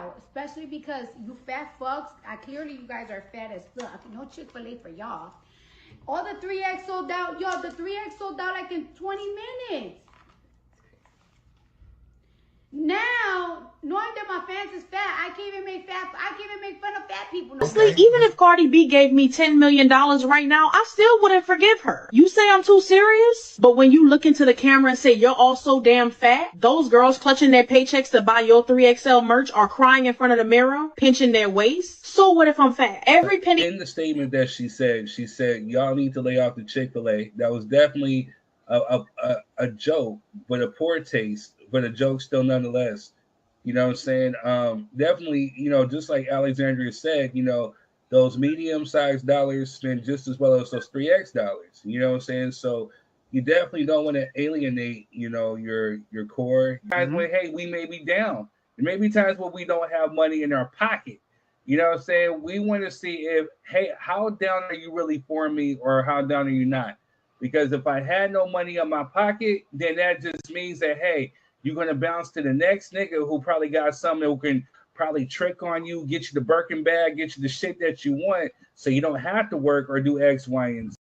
out, especially because you fat fucks, clearly you guys are fat as fuck. No Chick-fil-A for y'all. All the 3X sold out. Yo, the 3X sold out like in 20 minutes. Now, knowing that my fans is fat, I can't even make fun of fat people. Honestly, even if Cardi B gave me $10 million right now, I still wouldn't forgive her. You say I'm too serious? But when you look into the camera and say you're all so damn fat, those girls clutching their paychecks to buy your 3XL merch are crying in front of the mirror, pinching their waist. So what if I'm fat? Every penny. In the statement that she said, y'all need to lay off the Chick-fil-A. That was definitely a joke, but a poor taste, but a joke still nonetheless. You know what I'm saying? Definitely, you know, just like Alexandria said, you know, those medium-sized dollars spend just as well as those 3X dollars. You know what I'm saying? So you definitely don't want to alienate, you know, your core. Times when, hey, we may be down. There may be times when we don't have money in our pocket. You know what I'm saying? We want to see if, hey, how down are you really for me, or how down are you not? Because if I had no money in my pocket, then that just means that, hey, you're going to bounce to the next nigga who probably got something who can probably trick on you, get you the Birkin bag, get you the shit that you want, so you don't have to work or do X, Y, and Z.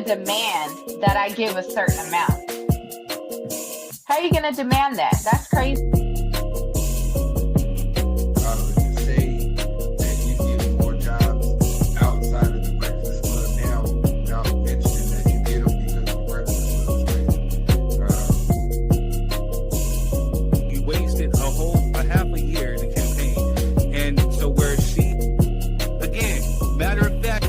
Demand that I give a certain amount. How are you going to demand that? That's crazy. Say that you get more jobs outside of the Breakfast Club now, without mentioning that you get them because of Breakfast Club. You wasted a half a year in the campaign, and so where she, again, matter of fact.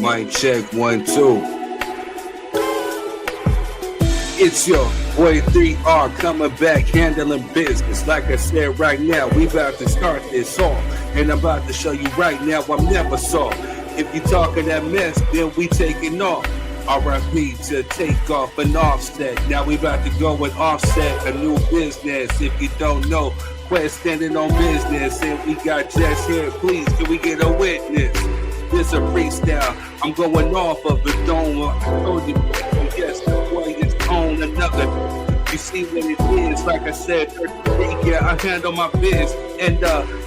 Mic check 1 2. It's your boy 3R coming back handling business. Like I said, right now we about to start this off, and I'm about to show you right now I'm never soft. If you talking that mess, then we taking off. RIP to take off an Offset. Now we about to go with Offset, a new business. If you don't know, Quest standing on business, and we got Jess here. Please, can we get a witness? This a freestyle. I'm going off of the dome. I told you, yes, the boy is on another. You see what it is? Like I said, yeah, I handle my biz, and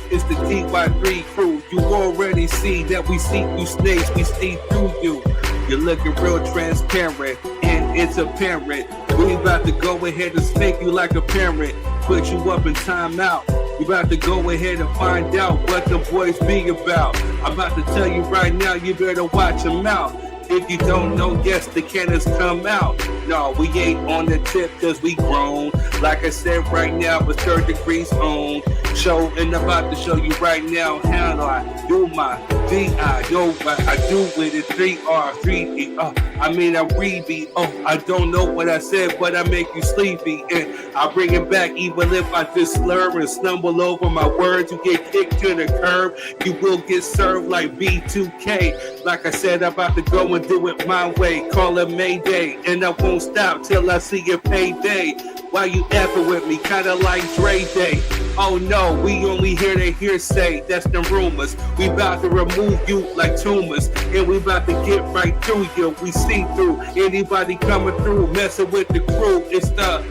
it's the DY3 crew. You already see that we see through snakes, we see through you. You're looking real transparent, and it's apparent. We about to go ahead and spank you like a parent, put you up in timeout. We about to go ahead and find out what the boys be about. I'm about to tell you right now, you better watch them out. If you don't know, yes, the cannons come out. No, we ain't on the tip cause we grown. Like I said, right now, it's 3rd degrees on show, and I'm about to show you right now how I do my D.I. Yo, what I do with it, 3R, 3E. I rebeat. I don't know what I said, but I make you sleepy. And I bring it back even if I just slur and stumble over my words. You get kicked to the curb, you will get served like B2K. Like I said, I'm about to go and do it my way. Call it Mayday, and I won't stop till I see your payday. Why you effing with me? Kinda like Dre Day. Oh no, we only hear the hearsay. That's the rumors. We about to remove you like tumors, and we about to get right through you. We see through anybody coming through, messing with the crew. It's the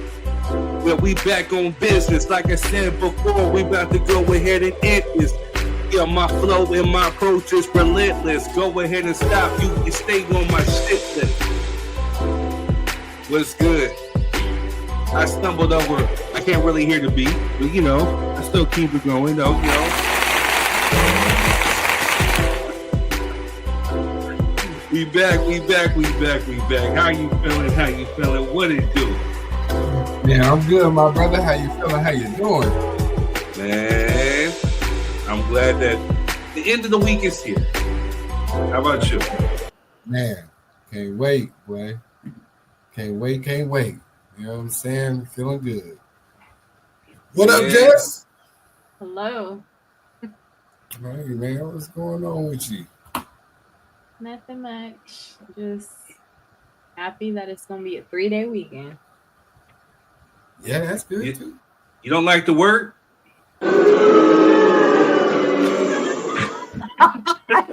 well, we back on business. Like I said before, we about to go ahead and end this. Yeah, my flow and my approach is relentless. Go ahead and stop. You can stay on my shit list. What's good? I stumbled over. I can't really hear the beat, but I still keep it going though. We back. How you feeling? What it do? Yeah, I'm good, my brother. How you feeling? How you doing? Man, I'm glad that the end of the week is here. How about you? Man, can't wait, boy. Can't wait. You know what I'm saying? Feeling good. What up, Jess? Hello. Hey, man, what's going on with you? Nothing much. Just happy that it's going to be a 3-day weekend. Yeah, that's good, too. You don't like to work?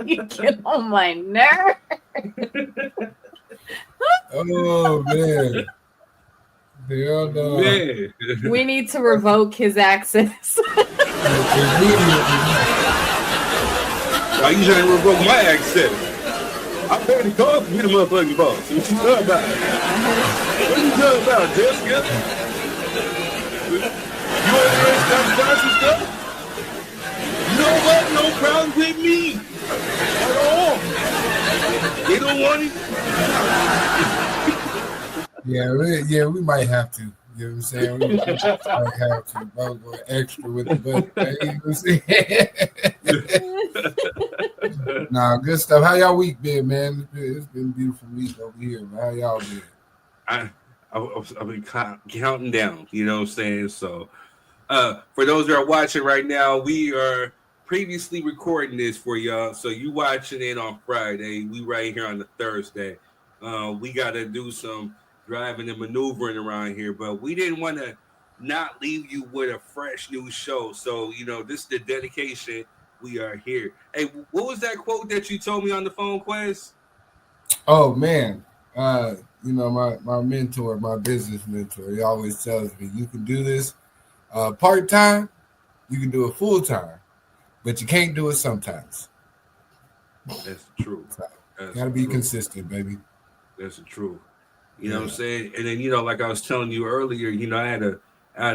You get on my nerve. Oh, man. Hell no. Man. We need to revoke his access. Why you trying to revoke my access? I paid the car for me, the motherfucking boss. What you talking about? What you talking about, Jessica? You over there start some stuff? You know what? No problem with me at all. They don't want it. Yeah, we might have to. You know what I'm saying? We might have to. I'll go extra with the budget. You know what I'm saying? Nah, good stuff. How y'all week been, man? It's been a beautiful week over here, man. How y'all been? I've been counting down, you know what I'm saying? So, for those that are watching right now, we are previously recording this for y'all. So you watching it on Friday. We right here on the Thursday. We got to do some driving and maneuvering around here, but we didn't want to not leave you with a fresh new show. So, this is the dedication. We are here. Hey, what was that quote that you told me on the phone, Quest? Oh, man. My mentor, my business mentor, he always tells me, you can do this part-time, you can do it full-time, but you can't do it sometimes. That's true. Got to be consistent, baby. That's the truth. You know what I'm saying? And then, like I was telling you earlier, I had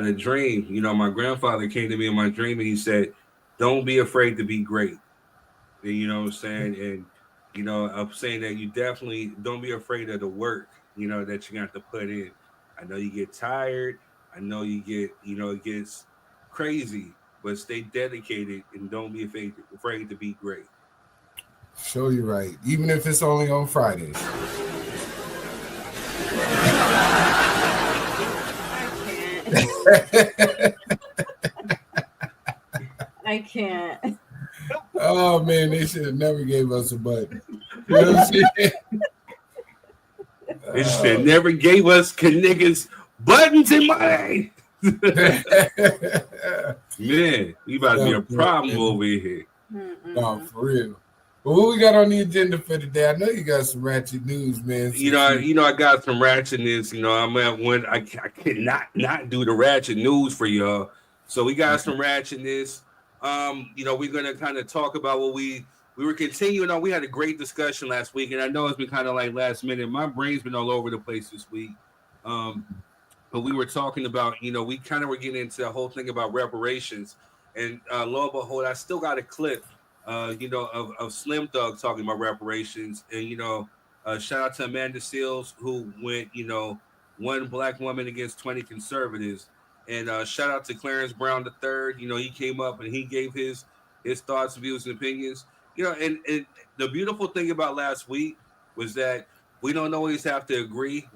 a dream. My grandfather came to me in my dream and he said, don't be afraid to be great. And, you know what I'm saying? And, I'm saying that you definitely don't be afraid of the work, that you got to put in. I know you get tired. I know you get, it gets crazy, but stay dedicated and don't be afraid to be great. Sure, you're right. Even if it's only on Fridays. I can't. Oh man, they should have never gave us a button. You know what I'm saying? They should have never gave us niggas buttons in money. Man, we about to be a problem over here. No, for real. But what we got on the agenda for today? I know you got some ratchet news, man. I got some ratchet news. I'm at one. I cannot not do the ratchet news for y'all. So we got some ratchetness. We're gonna kind of talk about what we were continuing on. We had a great discussion last week, and I know it's been kind of like last minute. My brain's been all over the place this week. But we were talking about, we kind of were getting into the whole thing about reparations, and lo and behold, I still got a clip. Of Slim Thug talking about reparations, and Shout out to Amanda Seals, who went, one black woman against 20 conservatives. And shout out to Clarence Brown III. He came up and he gave his thoughts, views, and opinions. And the beautiful thing about last week was that we don't always have to agree.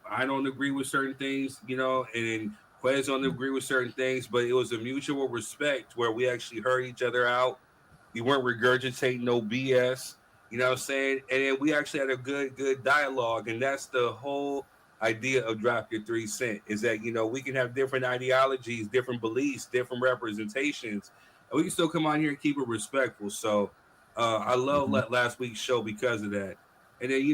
I don't agree with certain things, and Quez don't agree with certain things, but it was a mutual respect where we actually heard each other out. We weren't regurgitating no BS, you know what I'm saying? And then we actually had a good dialogue, and that's the whole idea of Drop Your 3 Cent, is that, we can have different ideologies, different beliefs, different representations, and we can still come on here and keep it respectful. So I love last week's show because of that. And then, we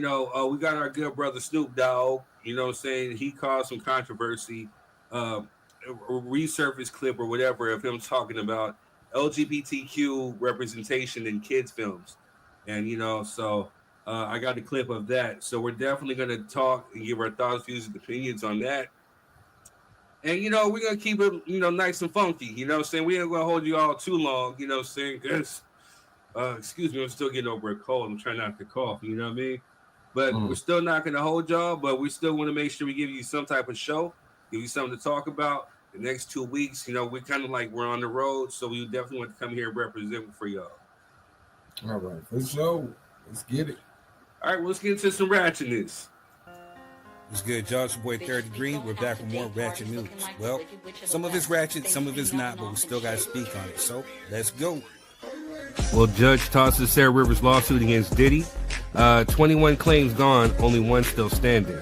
got our good brother Snoop Dogg, you know what I'm saying? He caused some controversy, a resurfaced clip or whatever of him talking about LGBTQ representation in kids' films. And, so I got a clip of that. So we're definitely going to talk and give our thoughts, views, and opinions on that. And, we're going to keep it, nice and funky. You know what I'm saying? We ain't going to hold you all too long, you know what I'm saying? Because, excuse me, I'm still getting over a cold. I'm trying not to cough, you know what I mean? But we're still not going to hold y'all, but we still want to make sure we give you some type of show, give you something to talk about. The next 2 weeks, we're kind of like we're on the road, so we definitely want to come here and represent for y'all. All right, for sure. Let's get it. All right, well, let's get into some ratchetness. What's good, y'all? It's your boy 3rd Degree. We're back with more ratchet news. Well, some of it's ratchet, some of it's not, but we still got to speak on it. So, let's go. Well, judge tosses Sarah Rivers' lawsuit against Diddy. 21 claims gone, only one still standing.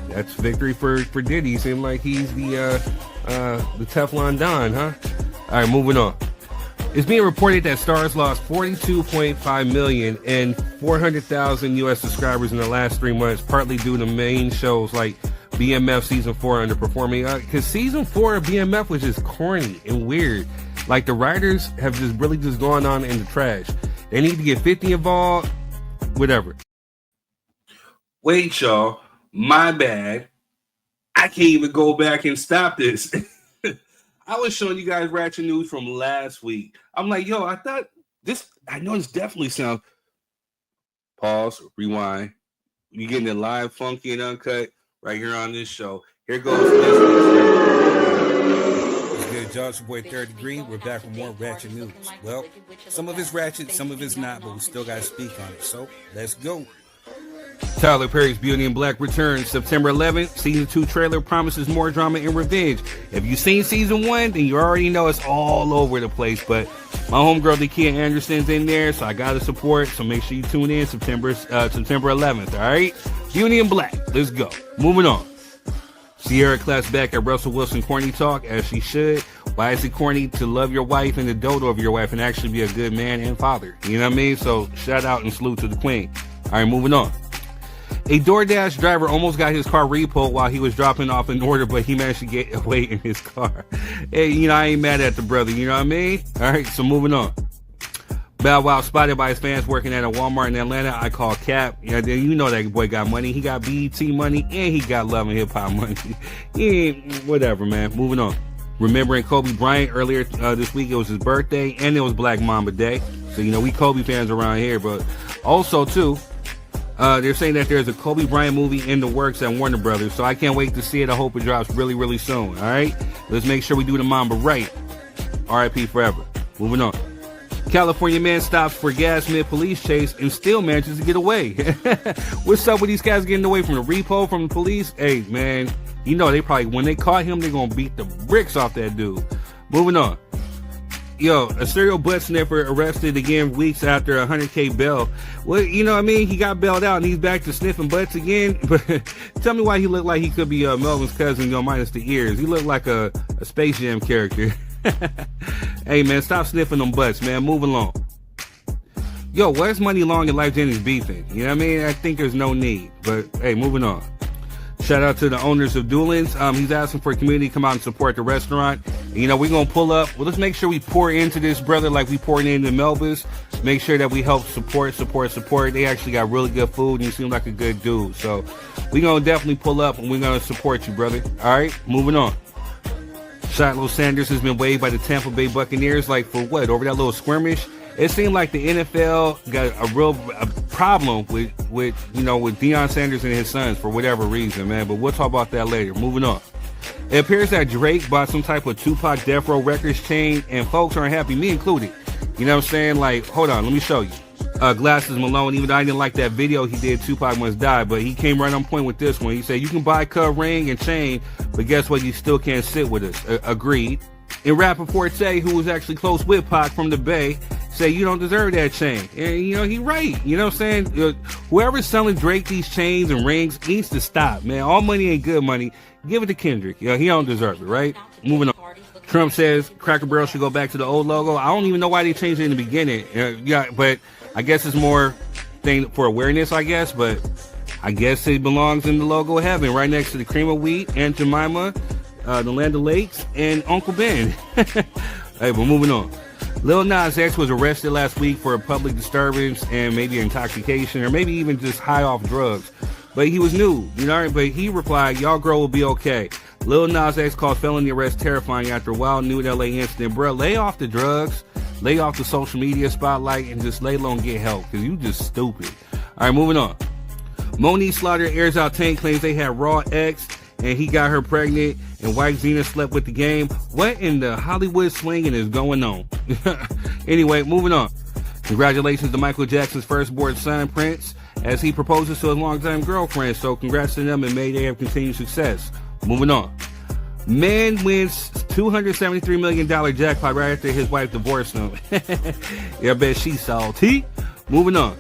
That's victory for Diddy. He seemed like he's the Teflon Don, huh? All right, moving on. It's being reported that Starz lost 42.5 million and 400,000 U.S. subscribers in the last 3 months, partly due to main shows like BMF Season 4 underperforming. Because Season 4 of BMF was just corny and weird. Like, the writers have just really just gone on in the trash. They need to get 50 involved, whatever. Wait, y'all. My bad. I can't even go back and stop this. I was showing you guys ratchet news from last week. I'm like, yo, I know this definitely sounds. Pause, rewind. You're getting it live, funky, and uncut right here on this show. Here goes this. What's good, y'all? It's your boy 3rd Degree. We're back with more ratchet news. Well, some of it's ratchet, some of it's not, but we still got to speak on it. So, let's go. Tyler Perry's Beauty and Black returns September 11th. Season 2 trailer promises more drama and revenge. If you've seen Season 1, then you already know it's all over the place. But my homegirl, Lakia Anderson's in there, so I got to support. So make sure you tune in September 11th, all right? Beauty and Black. Let's go. Moving on. Sierra claps back at Russell Wilson corny talk, as she should. Why is it corny to love your wife and the dodo of your wife and actually be a good man and father? You know what I mean? So shout out and salute to the queen. All right, moving on. A DoorDash driver almost got his car repoed while he was dropping off an order, but he managed to get away in his car. Hey, I ain't mad at the brother, you know what I mean? All right, so moving on. Bow Wow spotted by his fans working at a Walmart in Atlanta. I call Cap. You know that boy got money. He got BET money, and he got Love and Hip Hop money. Whatever, man. Moving on. Remembering Kobe Bryant earlier this week, it was his birthday, and it was Black Mamba Day. So, we Kobe fans around here, but also, too, they're saying that there's a Kobe Bryant movie in the works at Warner Brothers, so I can't wait to see it. I hope it drops really, really soon, all right? Let's make sure we do the Mamba right. R.I.P. forever. Moving on. California man stops for gas mid-police chase and still manages to get away. What's up with these guys getting away from the repo, from the police? Hey, man, they probably, when they caught him, they're going to beat the bricks off that dude. Moving on. Yo, a serial butt sniffer arrested again weeks after a $100K bail. Well, he got bailed out and he's back to sniffing butts again. But tell me why he looked like he could be Melvin's cousin, minus the ears. He looked like a Space Jam character. Hey, man, stop sniffing them butts, man. Move along. Yo, where's Money Long and Life Jennings beefing? You know what I mean? I think there's no need. But, hey, moving on. Shout out to the owners of Doolins. He's asking for a community to come out and support the restaurant. And, we're going to pull up. Well, let's make sure we pour into this brother like we poured into Melba's. Make sure that we help support. They actually got really good food, and you seem like a good dude. So we're going to definitely pull up, and we're going to support you, brother. All right, moving on. Shiloh Sanders has been waived by the Tampa Bay Buccaneers, like for what? Over that little skirmish? It seemed like the NFL got a problem with Deion Sanders and his sons for whatever reason, man. But we'll talk about that later. Moving on. It appears that Drake bought some type of Tupac Death Row Records chain, and folks aren't happy, me included. You know what I'm saying? Like, hold on, let me show you. Glasses Malone, even though I didn't like that video he did, Tupac Must Die, but he came right on point with this one. He said, you can buy Cub ring and chain, but guess what? You still can't sit with us. Agreed. And rapper Forte, who was actually close with Pac from the Bay, said, you don't deserve that chain. And, he right. You know what I'm saying? Whoever's selling Drake these chains and rings needs to stop, man. All money ain't good money. Give it to Kendrick. He don't deserve it, right? Moving on. Trump says Cracker Barrel should go back to the old logo. I don't even know why they changed it in the beginning. But I guess it's more thing for awareness, I guess. But I guess it belongs in the logo heaven, right next to the Cream of Wheat, Aunt Jemima, the Land of Lakes, and Uncle Ben. Hey, but moving on. Lil Nas X was arrested last week for a public disturbance and maybe intoxication or maybe even just high off drugs. But he was new, but he replied, y'all girl will be okay. Lil Nas X called felony arrest terrifying after a wild new LA incident. Bro, lay off the drugs, lay off the social media spotlight, and just lay low and get help, because you just stupid. All right, moving on. Monique Slaughter airs out Tank claims they had raw X, and he got her pregnant, and White Xena slept with the game. What in the Hollywood slinging is going on? Anyway, moving on. Congratulations to Michael Jackson's firstborn son, Prince, as he proposes to his longtime girlfriend. So congrats to them, and may they have continued success. Moving on. Man wins $273 million jackpot right after his wife divorced him. Yeah, I bet she's salty. Moving on.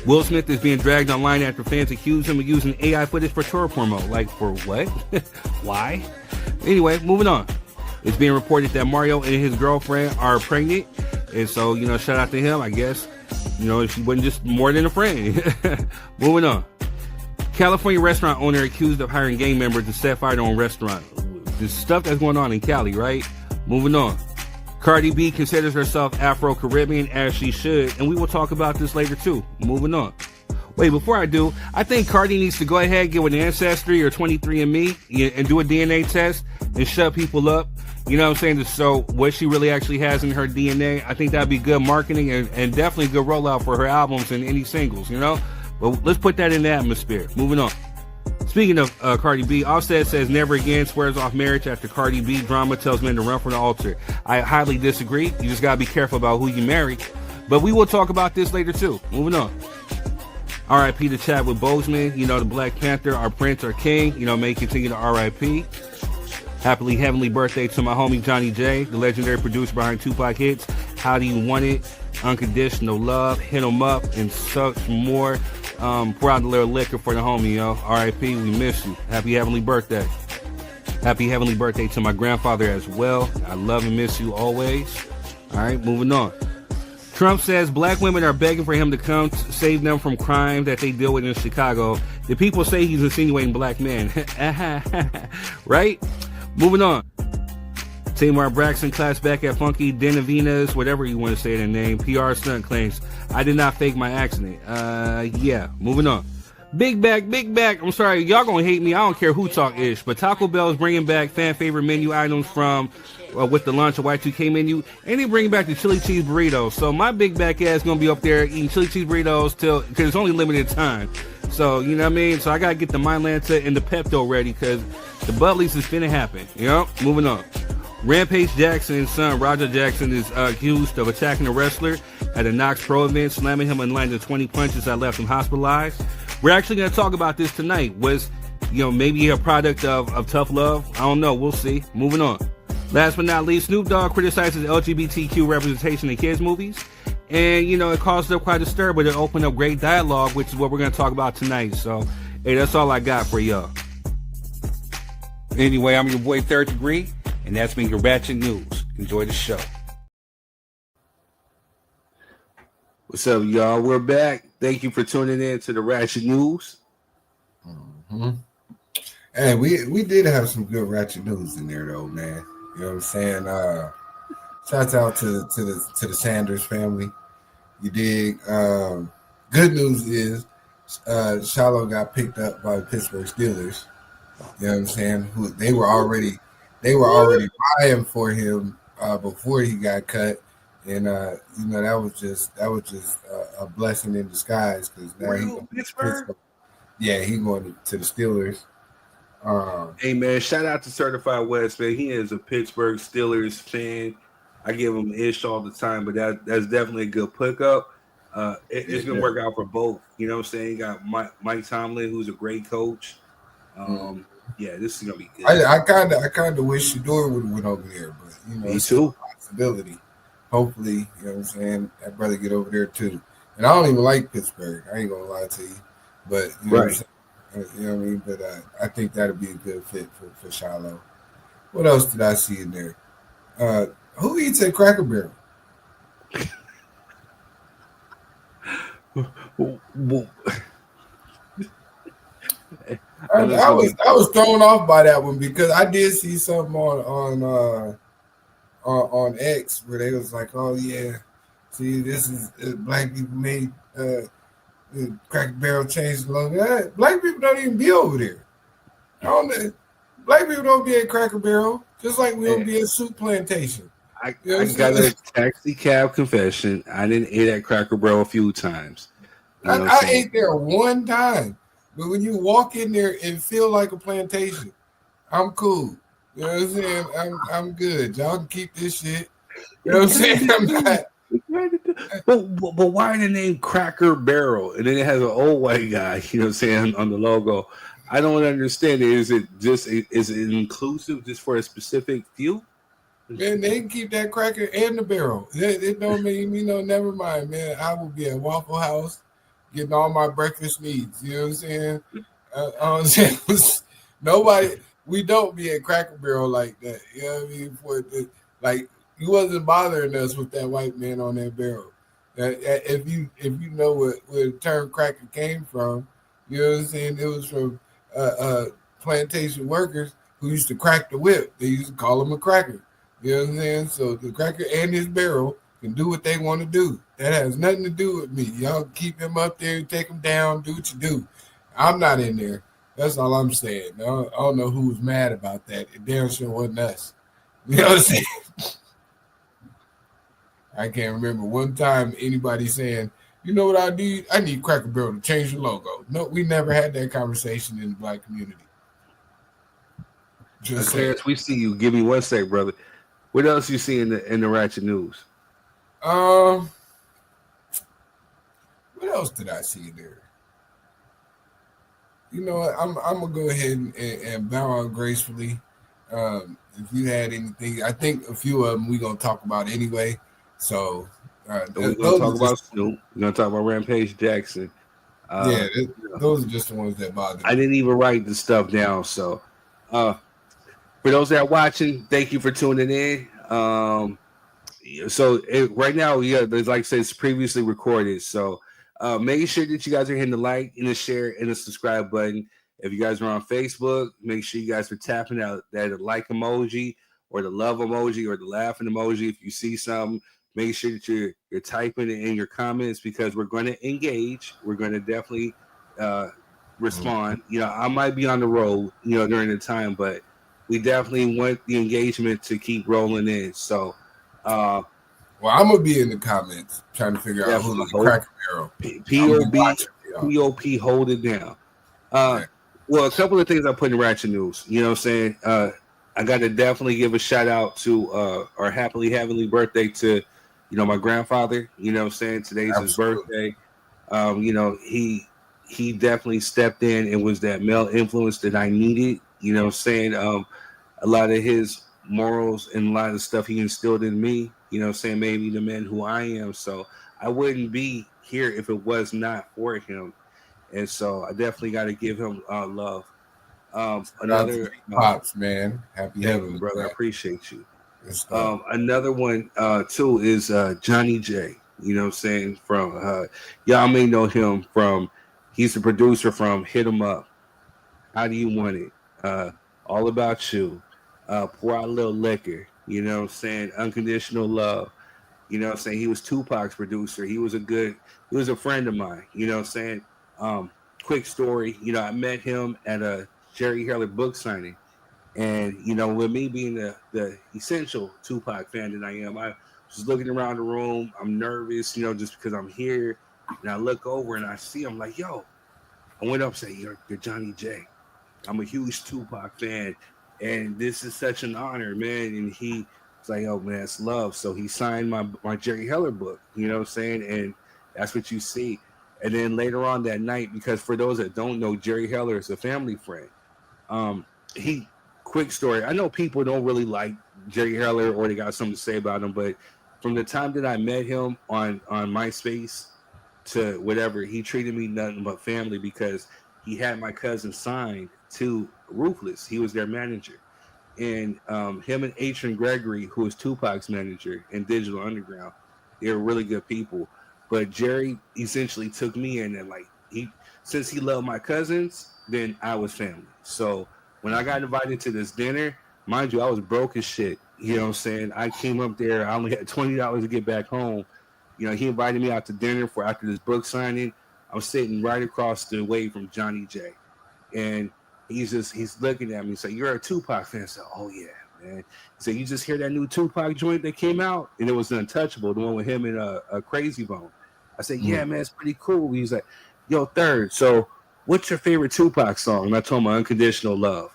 Will Smith is being dragged online after fans accuse him of using AI footage for tour promo. Like, for what? Why? Anyway, moving on. It's being reported that Mario and his girlfriend are pregnant. And so, shout out to him, I guess. She wasn't just more than a friend. Moving on. California restaurant owner accused of hiring gang members to set fire to own restaurant. The stuff that's going on in Cali, right? Moving on. Cardi B considers herself Afro-Caribbean, as she should, and we will talk about this later too. Moving on. Wait, before I do, I think Cardi needs to go ahead and get with Ancestry or 23andMe and do a DNA test and shut people up. You know what I'm saying? To show what she really actually has in her DNA. I think that'd be good marketing and definitely a good rollout for her albums and any singles, But let's put that in the atmosphere. Moving on. Speaking of Cardi B, Offset says never again, swears off marriage after Cardi B drama tells men to run from the altar. I highly disagree. You just gotta be careful about who you marry. But we will talk about this later too. Moving on. R.I.P. to Chadwick Boseman, the Black Panther, our Prince, our King, may he continue to R.I.P. Happily heavenly birthday to my homie Johnny J, the legendary producer behind Tupac hits, How Do You Want It, Unconditional Love, Hit 'Em Up, and such more. Pour out a little liquor for the homie, yo. R.I.P. We miss you. Happy heavenly birthday. Happy heavenly birthday to my grandfather as well. I love and miss you always. All right, moving on. Trump says black women are begging for him to come to save them from crime that they deal with in Chicago. The people say he's insinuating black men. Right? Moving on. Tamar Braxton class back at Funky Denavinas, whatever you want to say their name. PR stunt claims, I did not fake my accident. Yeah, moving on. Big back. I'm sorry, y'all gonna hate me. I don't care who talk ish, but Taco Bell is bringing back fan favorite menu items from with the launch of Y2K menu, and they bringing back the chili cheese burritos. So my big back ass gonna be up there eating chili cheese burritos because it's only limited time. So you know what I mean. So I gotta get the Mylanta and the Pepto ready because the bubblies is finna happen. Moving on. Rampage Jackson's son, Roger Jackson, is accused of attacking a wrestler at a Knox Pro event, slamming him and landing 20 punches that left him hospitalized. We're actually going to talk about this tonight. Was, maybe a product of tough love? I don't know. We'll see. Moving on. Last but not least, Snoop Dogg criticizes LGBTQ representation in kids' movies. And, it caused up quite a stir, but it opened up great dialogue, which is what we're going to talk about tonight. So, hey, that's all I got for y'all. Anyway, I'm your boy, Third Degree. And that's been your Ratchet News. Enjoy the show. What's up, y'all? We're back. Thank you for tuning in to the Ratchet News. Mm-hmm. And we did have some good Ratchet News in there, though, man. You know what I'm saying? Shouts out to the Sanders family. You dig? Good news is Shiloh got picked up by the Pittsburgh Steelers. You know what I'm saying? They were already buying for him before he got cut, And you know, that was just a blessing in disguise because now he's Real going to Pittsburgh. Yeah, he going to the Steelers. Hey man, shout out to Certified West, man. He is a Pittsburgh Steelers fan. I give him ish all the time, but that's definitely a good pickup. It's gonna work out for both. You know what I'm saying? You got Mike Tomlin, who's a great coach. Yeah, this is gonna be good. I kind of wish Shador would have went over there, but you know, Me it's too. a possibility. Hopefully, you know what I'm saying. That brother get over there too. And I don't even like Pittsburgh. I ain't gonna lie to you, but you know what I'm saying. You know what I mean? But I think that'd be a good fit for Shiloh. What else did I see in there? Who eats at Cracker Barrel? I was thrown off by that one because I did see something on X where they was like, "Oh yeah, see, this is black people made Cracker Barrel change the logo." Black people don't even be over there. Black people don't be at Cracker Barrel, just like we don't be at Soup Plantation. I got a taxi cab confession. I didn't eat at Cracker Barrel a few times. I ate there one time, but when you walk in there and feel like a plantation, I'm cool. You know what I'm saying? I'm good. Y'all can keep this shit. You know what I'm saying? I'm not. But why the name Cracker Barrel? And then it has an old white guy, you know what I'm saying, on the logo. I don't understand it. Is it inclusive just for a specific few? Man, they can keep that cracker and the barrel. It don't mean never mind, man. I will be at Waffle House getting all my breakfast needs. You know what I'm saying? We don't be at Cracker Barrel like that. You know what I mean? Like, he wasn't bothering us with that white man on that barrel. If you know where the term cracker came from, you know what I'm saying? It was from plantation workers who used to crack the whip. They used to call him a cracker. You know what I'm saying? So the cracker and his barrel can do what they want to do. That has nothing to do with me. Y'all keep him up there, take him down, do what you do. I'm not in there. That's all I'm saying. I don't know who was mad about that. It damn sure wasn't us. You know what I'm saying? I can't remember one time anybody saying, you know what I need? I need Cracker Barrel to change the logo. No, we never had that conversation in the black community. Just Clarence, we see you. Give me 1 sec, brother. What else you see in the Ratchet News? What else did I see there? You know what? I'm gonna go ahead and bow out gracefully. If you had anything, I think a few of them we're gonna talk about anyway. So we're gonna talk about Snoop. We're gonna talk about Rampage Jackson. Those are just the ones that bother me. I didn't even write the stuff down. So for those that are watching, thank you for tuning in. Right now, like I said, it's previously recorded. So make sure that you guys are hitting the like and the share and the subscribe button. If you guys are on Facebook, make sure you guys are tapping out that like emoji or the love emoji or the laughing emoji. If you see something, make sure that you're typing it in your comments because we're going to engage. We're going to definitely respond. You know, I might be on the road, during the time, but we definitely want the engagement to keep rolling in. So, I'm gonna be in the comments trying to figure out who the Cracker Barrel. POP, hold it down. Well, a couple of things I put in Ratchet News. You know what I'm saying? I got to definitely give a shout out to our happily heavenly birthday to, my grandfather. You know what I'm saying? Today's his birthday. He definitely stepped in and was that male influence that I needed. You know what I'm saying? A lot of his morals and a lot of stuff he instilled in me, saying made me the man who I am. So I wouldn't be here if it was not for him. And so I definitely got to give him love. Another pops, man. Happy heaven, brother. I appreciate you. Another one too is Johnny J. You know what I'm saying? From y'all may know him from. He's the producer from Hit 'Em Up. How Do You Want It? All About You. Pour Out a Little Liquor. You know what I'm saying? Unconditional Love. You know what I'm saying? He was Tupac's producer. He was a friend of mine. You know what I'm saying? Quick story. I met him at a Jerry Heller book signing. And, with me being the essential Tupac fan that I am, I just looking around the room. I'm nervous, just because I'm here. And I look over and I see him like, yo. I went up and said, you're Johnny J. I'm a huge Tupac fan. And this is such an honor, man. And he was like, oh, man, it's love. So he signed my Jerry Heller book, you know what I'm saying? And that's what you see. And then later on that night, because for those that don't know, Jerry Heller is a family friend. Quick story. I know people don't really like Jerry Heller or they got something to say about him, but from the time that I met him on MySpace to whatever, he treated me nothing but family because he had my cousin signed to Ruthless. He was their manager. And him and Adrian Gregory, who was Tupac's manager in Digital Underground, they were really good people. But Jerry essentially took me in and since he loved my cousins, then I was family. So when I got invited to this dinner, mind you, I was broke as shit. You know what I'm saying? I came up there, I only had $20 to get back home. He invited me out to dinner after this book signing. I'm sitting right across the way from Johnny J. And he's looking at me and said, you're a Tupac fan? I said, oh yeah, man. He said, you just hear that new Tupac joint that came out? And it was Untouchable, the one with him and a Crazy Bone. I said, yeah, man, it's pretty cool. He's like, yo, Third, so what's your favorite Tupac song? And I told him Unconditional Love.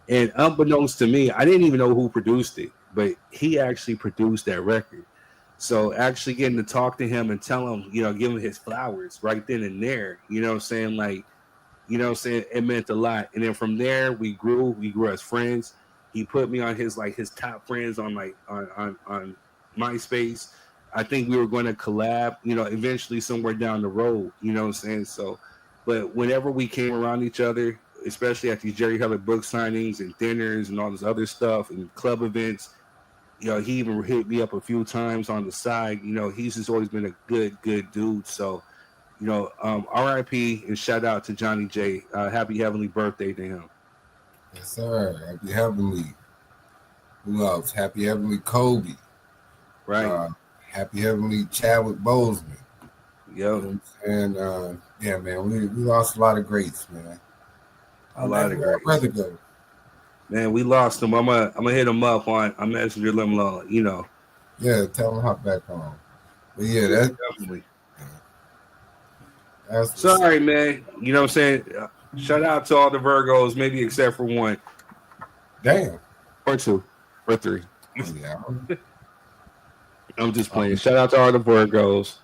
And unbeknownst to me, I didn't even know who produced it, but he actually produced that record. So actually getting to talk to him and tell him, give him his flowers right then and there, it meant a lot. And then from there we grew as friends. He put me on his top friends on MySpace. I think we were going to collab, eventually somewhere down the road, So, but whenever we came around each other, especially at these Jerry Heller book signings and dinners and all this other stuff and club events, he even hit me up a few times on the side. He's just always been a good dude. So, R.I.P. and shout out to Johnny J. Happy heavenly birthday to him. Yes, sir. Happy heavenly. Who else? Happy heavenly Kobe. Right. Happy heavenly Chadwick Boseman. Yo. And yeah, man, we lost a lot of greats, man. A lot of greats. Where'd it go? Man, we lost him. I'm gonna hit him up on Messenger, let him know, Yeah, tell him hop back on. But yeah, that's definitely. That's sorry, man. You know what I'm saying? Shout out to all the Virgos, maybe except for one. Damn. Or two. Or three. Yeah. I'm just playing. Shout out to all the Virgos.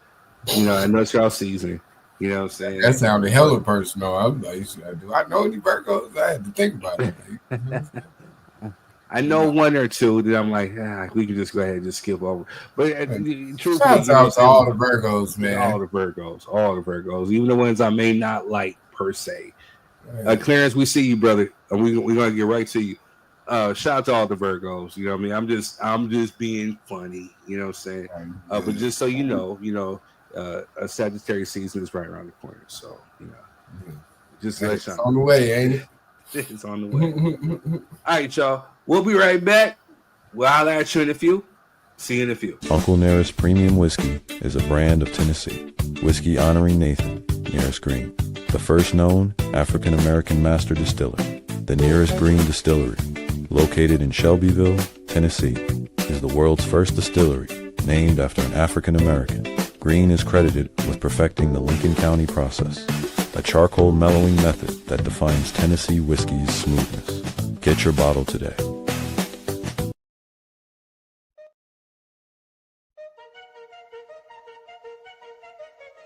I know it's y'all season. You know what I'm saying? That sounded hella personal. I'm like, do I know any Virgos? I had to think about it. I know one or two that I'm like, we can just go ahead and just skip over. But truthfully, shout out to all the Virgos, man. All the Virgos, even the ones I may not like per se. Clarence, we see you, brother. We're gonna get right to you. Shout out to all the Virgos. You know what I mean? I'm just being funny. You know what I'm saying? But just so you know, a Sagittarius season is right around the corner. So just it's on the way, ain't it? It's on the way. All right, y'all. We'll be right back. We'll holler at you in a few. See you in a few. Uncle Nearest Premium Whiskey is a brand of Tennessee. Whiskey honoring Nathan, Nearest Green, the first known African-American master distiller. The Nearest Green Distillery, located in Shelbyville, Tennessee, is the world's first distillery named after an African-American. Green is credited with perfecting the Lincoln County process, a charcoal mellowing method that defines Tennessee whiskey's smoothness. Get your bottle today.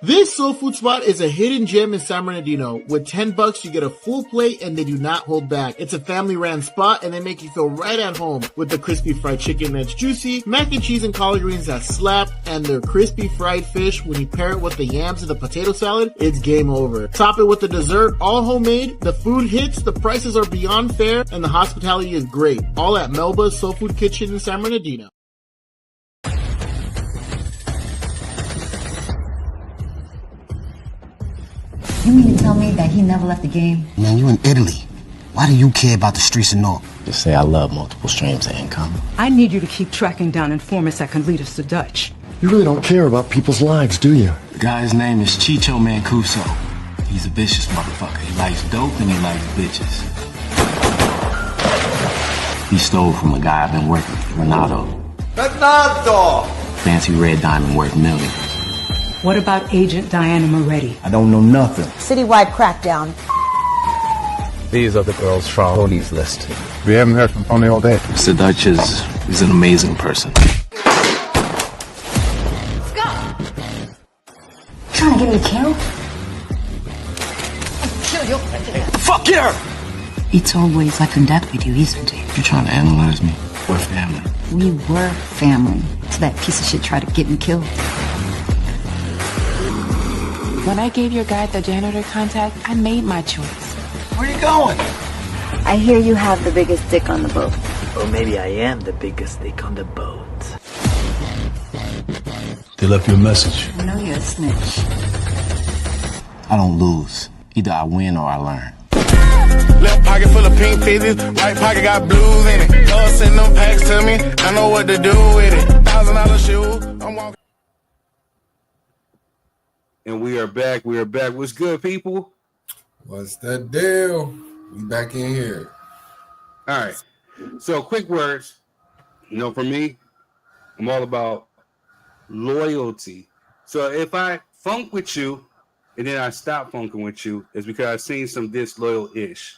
This soul food spot is a hidden gem in San Bernardino. With $10, you get a full plate and they do not hold back. It's a family-ran spot and they make you feel right at home with the crispy fried chicken that's juicy, mac and cheese and collard greens that slap, and their crispy fried fish. When you pair it with the yams and the potato salad, it's game over. Top it with the dessert, all homemade. The food hits, the prices are beyond fair, and the hospitality is great. All at Melba's Soul Food Kitchen in San Bernardino. You mean to tell me that he never left the game? Man, you in Italy. Why do you care about the streets and all? Just say I love multiple streams of income. I need you to keep tracking down informants that can lead us to Dutch. You really don't care about people's lives, do you? The guy's name is Chicho Mancuso. He's a vicious motherfucker. He likes dope and he likes bitches. He stole from a guy I've been working with, Renato. Renato! Fancy red diamond worth millions. What about Agent Diana Moretti? I don't know nothing. Citywide crackdown. These are the girls from Tony's list. We haven't heard from Tony all day. Mr. Dutch is an amazing person. Let's go. Trying to get me killed? Kill you. Fuck yeah! It's always like in death with you, isn't it? You're trying to analyze me. We're family. We were family. So that piece of shit tried to get me killed. When I gave your guy the janitor contact, I made my choice. Where are you going? I hear you have the biggest dick on the boat. Or maybe I am the biggest dick on the boat. They left you a message. I know you're a snitch. I don't lose. Either I win or I learn. Left pocket full of pink fizzies, right pocket got blues in it. Lord send them packs to me, I know what to do with it. $1,000 shoes, I'm walking. And we are back. We are back. What's good, people? What's that deal? We back in here. All right. So, quick words. You know, for me, I'm all about loyalty. So, if I funk with you and then I stop funking with you, it's because I've seen some disloyal-ish.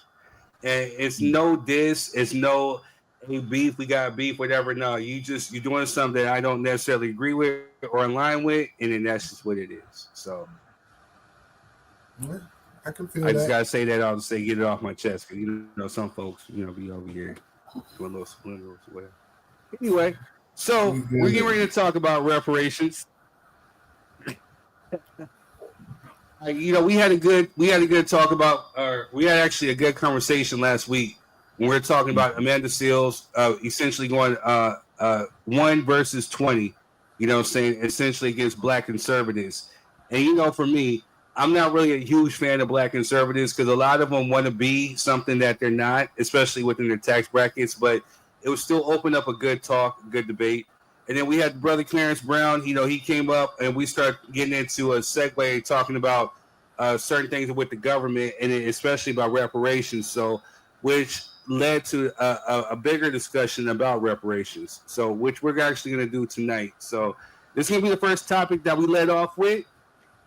And it's no diss. It's no, hey, beef. We got beef, whatever. No, you're doing something that I don't necessarily agree with or in line with, and then that's just what it is. So I can feel I that. just gotta say that. I'll just say get it off my chest, because you know some folks, be over here doing little splinters or whatever. Anyway, so we're getting ready to talk about reparations. We had a good talk about, we had actually a good conversation last week when we were talking about Amanda Seales essentially going 1 versus 20. You know what I'm saying? Essentially against black conservatives. And, for me, I'm not really a huge fan of black conservatives because a lot of them want to be something that they're not, especially within their tax brackets. But it would still open up a good talk, a good debate. And then we had Brother Clarence Brown. He came up and we started getting into a segue talking about certain things with the government and especially about reparations. So, which led to a bigger discussion about reparations. So, which we're actually going to do tonight. So, this is going to be the first topic that we led off with.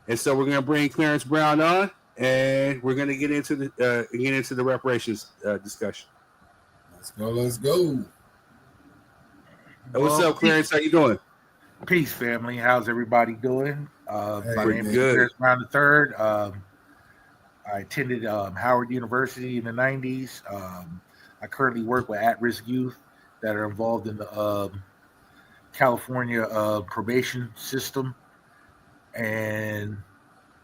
And so we're going to bring Clarence Brown on, and we're going to get into the reparations discussion. Let's go. What's up, Clarence? How you doing? Peace, family. How's everybody doing? My name is good. Clarence Brown III. I attended Howard University in the 90s. I currently work with at-risk youth that are involved in the California probation system. And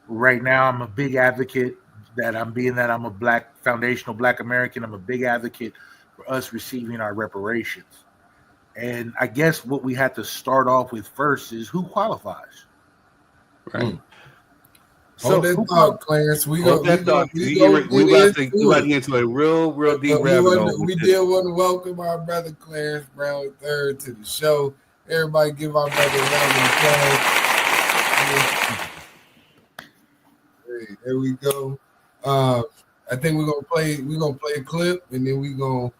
right now I'm a big advocate that I'm a black foundational black American. I'm a big advocate for us receiving our reparations. And I guess what we have to start off with first is who qualifies. Right. Hold that thought, Clarence. We about to get into a real deep rabbit hole. We did want to welcome our brother Clarence Brown III to the show. Everybody give our brother a round of applause. Hey, there we go. I think we're gonna play a clip and then we're gonna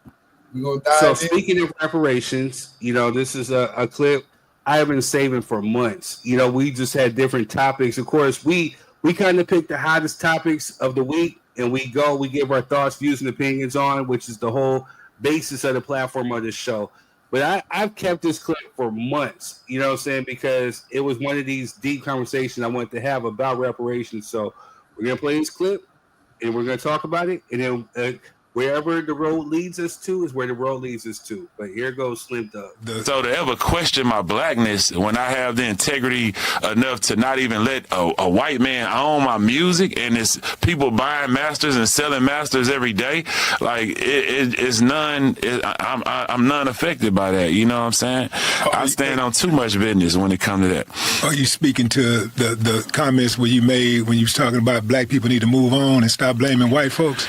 dive in. So speaking of reparations, this is a clip I have been saving for months. We just had different topics. Of course, we kind of pick the hottest topics of the week and we give our thoughts, views, and opinions on, which is the whole basis of the platform of this show. But I've kept this clip for months, you know what I'm saying? Because it was one of these deep conversations I wanted to have about reparations. So we're going to play this clip and we're going to talk about it. And then wherever the road leads us to is where the road leads us to. But here goes Slim Thug. So to ever question my blackness when I have the integrity enough to not even let a white man own my music, and it's people buying masters and selling masters every day, like it's none. I'm none affected by that. You know what I'm saying? I stand on too much business when it comes to that. Are you speaking to the comments where you made when you was talking about black people need to move on and stop blaming white folks?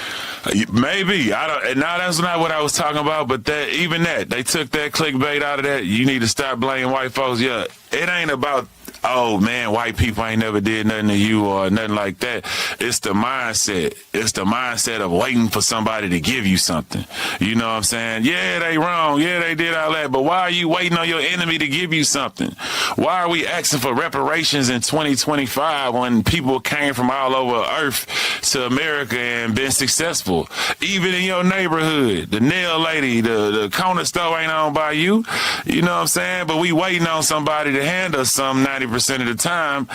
Maybe. I don't. Now that's not what I was talking about. But they took that clickbait out of that. You need to stop blaming white folks. Yeah, it ain't about. oh man, white people ain't never did nothing to you or nothing like that. It's the mindset. It's the mindset of waiting for somebody to give you something. You know what I'm saying? Yeah, they wrong. Yeah, they did all that. But why are you waiting on your enemy to give you something? Why are we asking for reparations in 2025 when people came from all over Earth to America and been successful? Even in your neighborhood, the nail lady, the corner store ain't owned by you. You know what I'm saying? But we waiting on somebody to hand us some 90% of the time.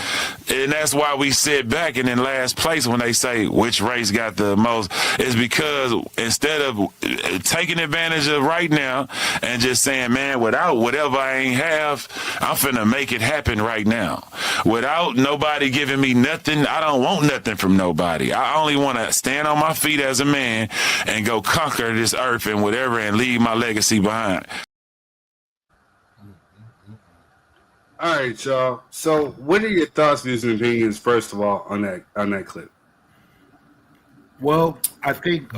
And that's why we sit back and in last place when they say which race got the most. It's because instead of taking advantage of right now and just saying, man, without whatever I ain't have, I'm finna make it happen right now. Without nobody giving me nothing, I don't want nothing from nobody. I only want to stand on my feet as a man and go conquer this earth and whatever and leave my legacy behind. All right, y'all. So, what are your thoughts, views, and opinions? First of all, on that clip. Well, I think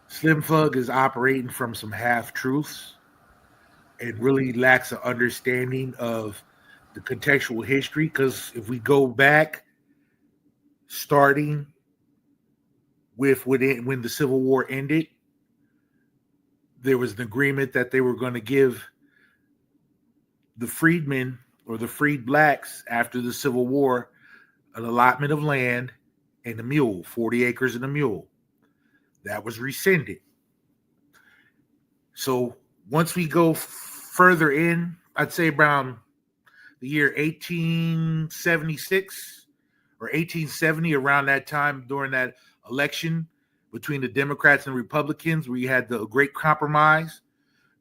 Slim Thug is operating from some half truths and really lacks an understanding of the contextual history. Because if we go back, starting with when the Civil War ended, there was an agreement that they were going to give the freedmen or the freed blacks after the Civil War an allotment of land and a mule, 40 acres and a mule. That was rescinded. So once we go further in, I'd say around the year 1876 or 1870, around that time during that election between the Democrats and Republicans, where you had the Great Compromise,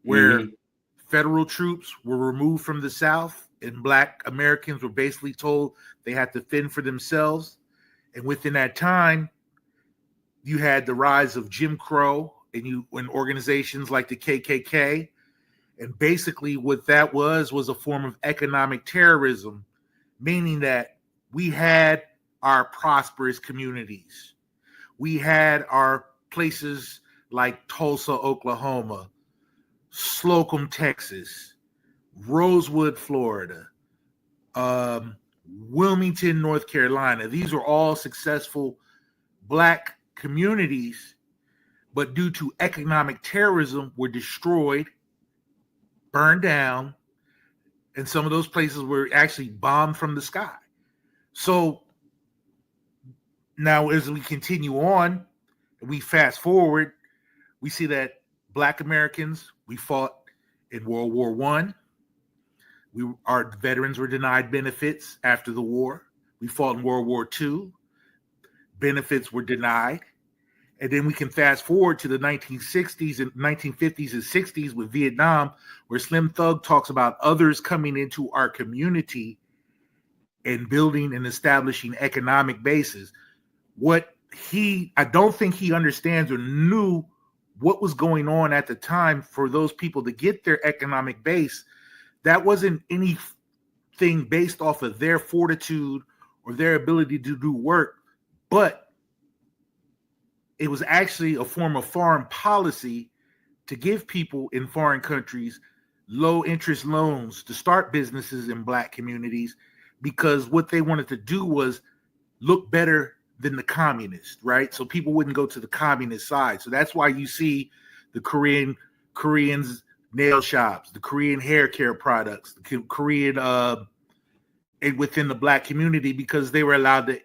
where federal troops were removed from the South and Black Americans were basically told they had to fend for themselves. And within that time, you had the rise of Jim Crow and organizations like the KKK. And basically what that was a form of economic terrorism, meaning that we had our prosperous communities. We had our places like Tulsa, Oklahoma, Slocum, Texas, Rosewood, Florida, Wilmington, North Carolina. These are all successful Black communities, but due to economic terrorism were destroyed, burned down, and some of those places were actually bombed from the sky. So now as we continue on, and we fast forward, we see that Black Americans, we fought in World War I. Our veterans were denied benefits after the war. We fought in World War II. Benefits were denied. And then we can fast forward to the 1960s and 1950s and 60s with Vietnam, where Slim Thug talks about others coming into our community and building and establishing economic bases. I don't think he understands or knew what was going on at the time for those people to get their economic base. That wasn't anything based off of their fortitude or their ability to do work, but it was actually a form of foreign policy to give people in foreign countries low interest loans to start businesses in Black communities, because what they wanted to do was look better than the communists, right? So people wouldn't go to the communist side. So that's why you see the Koreans nail shops, the Korean hair care products, the Korean within the Black community, because they were allowed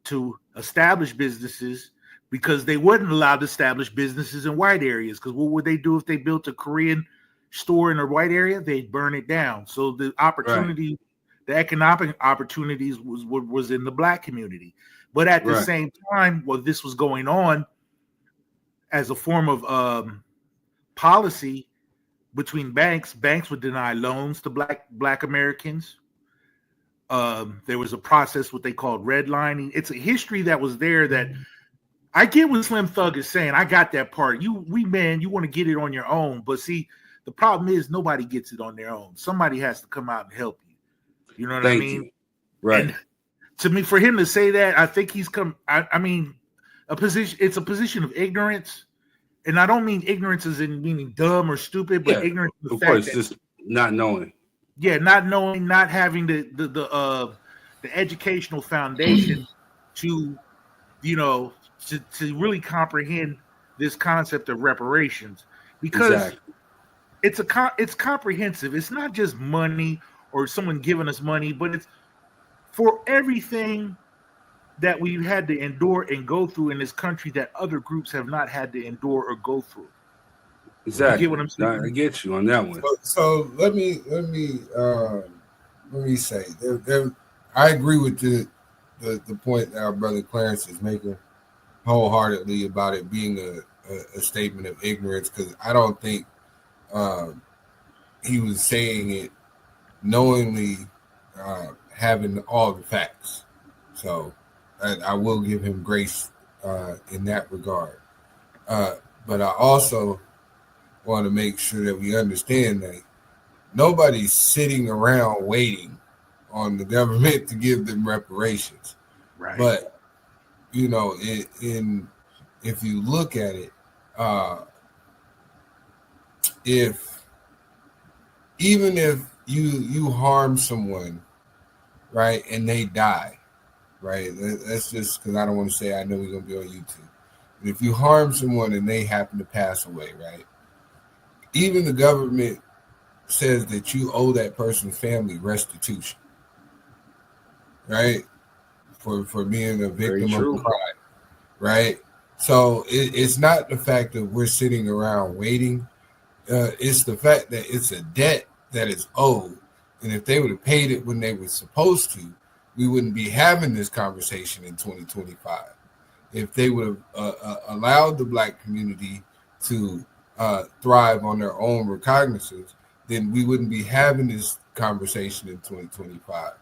to establish businesses, because they weren't allowed to establish businesses in white areas. Because what would they do if they built a Korean store in a white area? They'd burn it down. So the opportunity, the economic opportunities was in the Black community. But at the same time, while this was going on as a form of policy between banks would deny loans to Black Americans. There was a process, what they called redlining. It's a history that was there that I get what Slim Thug is saying. I got that part. You want to get it on your own. But see, the problem is nobody gets it on their own. Somebody has to come out and help you. You know what I mean? You. Right. And to me, for him to say that, I think he's come. I mean, it's a position of ignorance, and I don't mean ignorance as in meaning dumb or stupid, but ignorance. Of course, just not knowing. not knowing, not having the educational foundation to, to really comprehend this concept of reparations, because it's comprehensive. It's not just money or someone giving us money, but it's for everything that we've had to endure and go through in this country that other groups have not had to endure or go through. Exactly. You get what I'm saying? I get you on that one. So let me say, I agree with the point that our brother Clarence is making wholeheartedly about it being a statement of ignorance, because I don't think he was saying it knowingly, having all the facts. So I will give him grace in that regard. But I also want to make sure that we understand that nobody's sitting around waiting on the government to give them reparations. Right. But if you look at it, if you harm someone, right, and they die, right? That's just because I don't want to say, I know we're gonna be on YouTube. But if you harm someone and they happen to pass away, right? Even the government says that you owe that person's family restitution, right? For being a victim of a crime, right? So it's not the fact that we're sitting around waiting. It's the fact that it's a debt that is owed. And if they would have paid it when they were supposed to, we wouldn't be having this conversation in 2025. If they would have allowed the Black community to thrive on their own recognizance, then we wouldn't be having this conversation in 2025.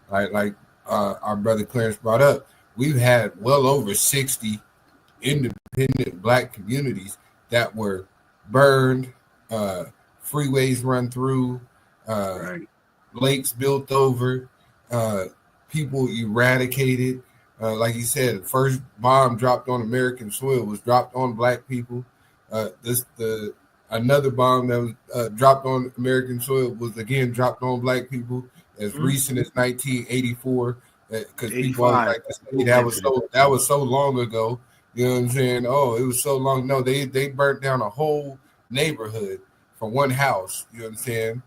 Right? Like our brother Clarence brought up, we've had well over 60 independent Black communities that were burned, freeways run through, lakes built over, people eradicated. Like you said, the first bomb dropped on American soil was dropped on Black people. Another bomb that was dropped on American soil was again dropped on Black people as recent as 1984. Because people always like to say that was so long ago. You know what I'm saying? Oh, it was so long. No, they burnt down a whole neighborhood for one house. You know what I'm saying?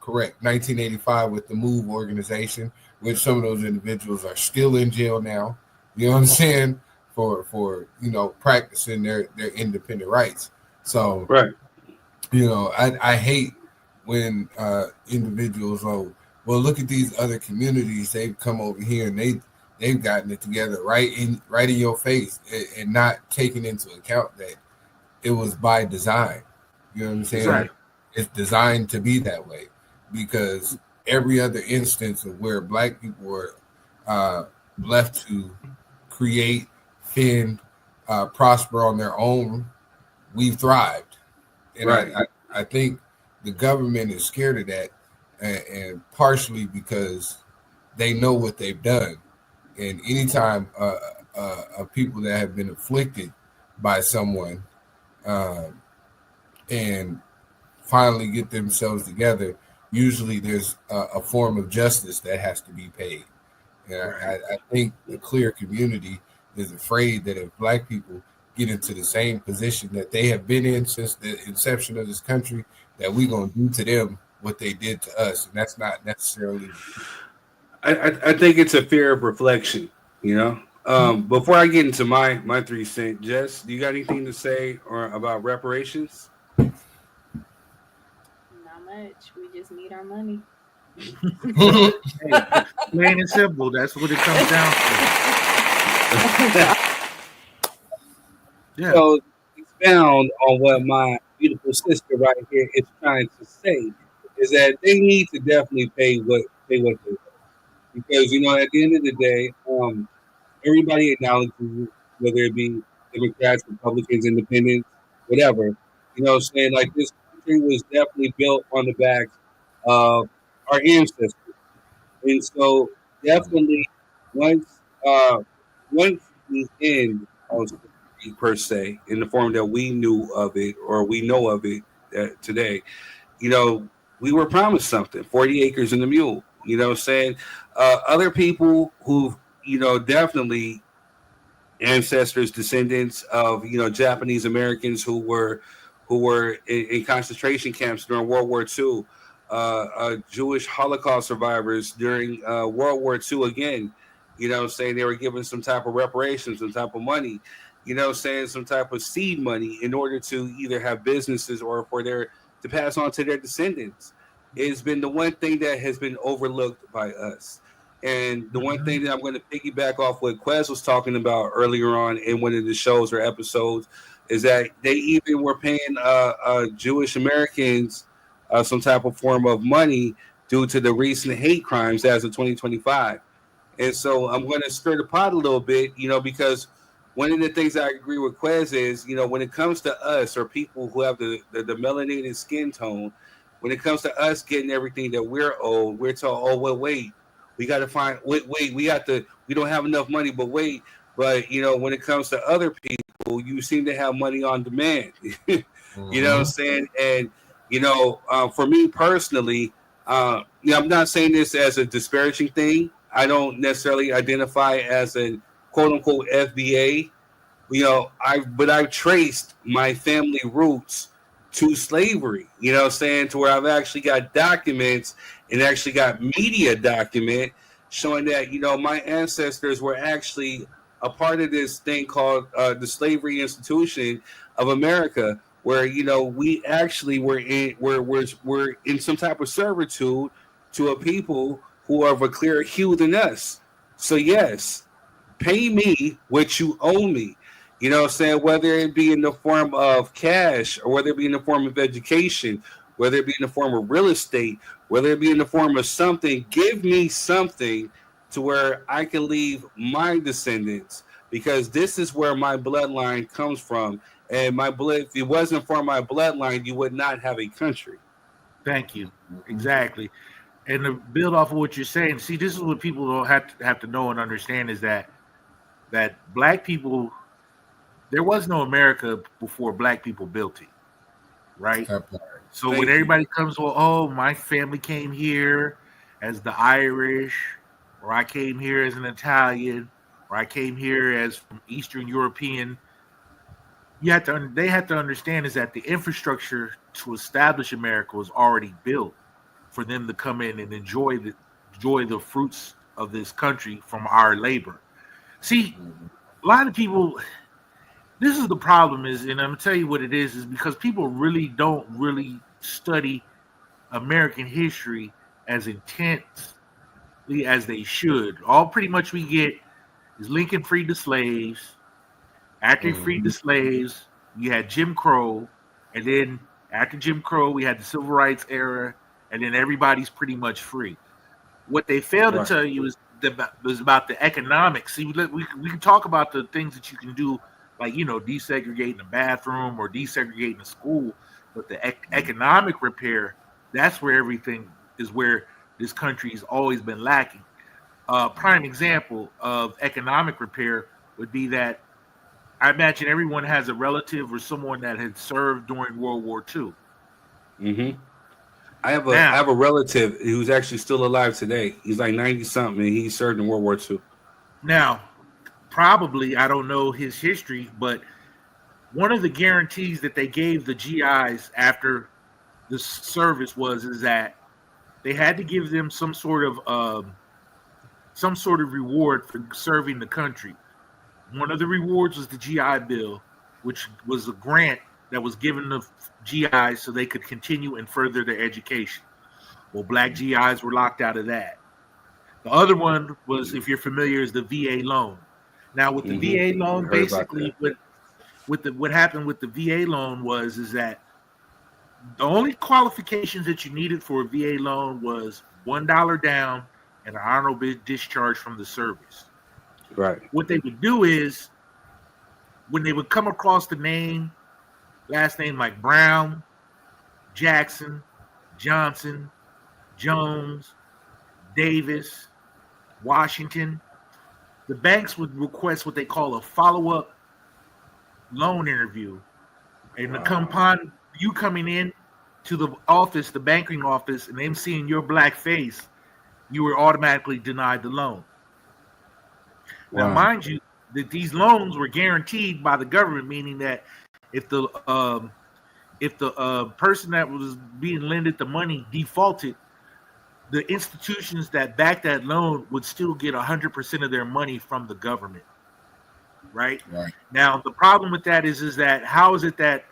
Correct. 1985 with the MOVE organization, which some of those individuals are still in jail now. You know what I'm saying? For practicing their independent rights. So I hate when individuals look at these other communities, they've come over here and they've gotten it together right in your face, and not taking into account that it was by design. You know what I'm saying? Right. It's designed to be that way, because every other instance of where Black people were left to create, fend, prosper on their own, we've thrived. And I think the government is scared of that, and partially because they know what they've done. And anytime people that have been afflicted by someone and finally get themselves together, usually there's a form of justice that has to be paid. And I think the clear community is afraid that if Black people get into the same position that they have been in since the inception of this country, that we're going to do to them what they did to us. And that's not necessarily... I think it's a fear of reflection, Before I get into my 3 cents, Jess, do you got anything to say about reparations? Not much. We just need our money. Hey, plain and simple. That's what it comes down to. Yeah. So expound on what my beautiful sister right here is trying to say, is that they need to definitely pay what they owe. Because, at the end of the day, everybody acknowledges, whether it be Democrats, Republicans, Independents, whatever, saying like this country was definitely built on the backs of our ancestors. And so definitely once the end of slavery, per se, in the form that we knew of it or we know of it today, we were promised something, 40 acres and a mule. You know what I'm saying? Other people who, definitely ancestors, descendants of, Japanese Americans who were in concentration camps during World War II, Jewish Holocaust survivors during World War II again. You know what I'm saying? They were given some type of reparations, some type of money, some type of seed money in order to either have businesses or to pass on to their descendants. It's been the one thing that has been overlooked by us. And the one thing that I'm going to piggyback off what Quez was talking about earlier on in one of the shows or episodes is that they even were paying Jewish Americans some type of form of money due to the recent hate crimes as of 2025. And so I'm going to stir the pot a little bit, because one of the things I agree with Quez is, when it comes to us or people who have the melanated skin tone, when it comes to us getting everything that we're owed, we're told, oh, well, wait, we got to we don't have enough money, but wait. But, when it comes to other people, you seem to have money on demand. You know what I'm saying? And, for me personally, I'm not saying this as a disparaging thing. I don't necessarily identify as a quote unquote FBA, but I've traced my family roots to slavery, to where I've actually got documents and actually got media document showing that, my ancestors were actually a part of this thing called the Slavery Institution of America, where, we actually were in some type of servitude to a people who are of a clearer hue than us. So yes, pay me what you owe me. Whether it be in the form of cash or whether it be in the form of education, whether it be in the form of real estate, whether it be in the form of something, give me something to where I can leave my descendants, because this is where my bloodline comes from. And if it wasn't for my bloodline, you would not have a country. Thank you. Exactly. And to build off of what you're saying, see, this is what people don't have to know and understand is that black people, there was no America before black people built it, right? So when everybody comes, well, oh, my family came here as the Irish, or I came here as an Italian, or I came here as from Eastern European, they have to understand is that the infrastructure to establish America was already built for them to come in and enjoy the fruits of this country from our labor. See, a lot of people, this is the problem is, and I'm gonna tell you what it is because people really don't really study American history as intensely as they should. All pretty much we get is Lincoln freed the slaves. After he freed the slaves, you had Jim Crow, and then after Jim Crow, we had the Civil Rights era, and then everybody's pretty much free. What they fail to tell you is about the economics. See, we can talk about the things that you can do, like, desegregating a bathroom or desegregating a school, but the economic repair, that's where everything is, where this country has always been lacking. Prime example of economic repair would be that I imagine everyone has a relative or someone that had served during World War II. Mm-hmm. I have a relative who's actually still alive today. He's like 90 something, and he served in World War II. Now, probably, I don't know his history, but one of the guarantees that they gave the GIs after the service is that they had to give them some sort of reward for serving the country. One of the rewards was the GI Bill, which was a grant that was given to GIs so they could continue and further their education. Well, black GIs were locked out of that. The other one was, if you're familiar, is the VA loan. Now, with the VA loan, basically, what happened with the VA loan is that the only qualifications that you needed for a VA loan was $1 down and an honorable discharge from the service. Right. What they would do is, when they would come across the last name like Brown, Jackson, Johnson, Jones, Davis, Washington, the banks would request what they call a follow-up loan interview. And to come upon you coming in to the office, the banking office, and them seeing your black face, you were automatically denied the loan. Now, Wow. mind you, that these loans were guaranteed by the government, meaning that if the person that was being lended the money defaulted, the institutions that backed that loan would still get 100% of their money from the government. Right? Right. Now, the problem with that is that how is it that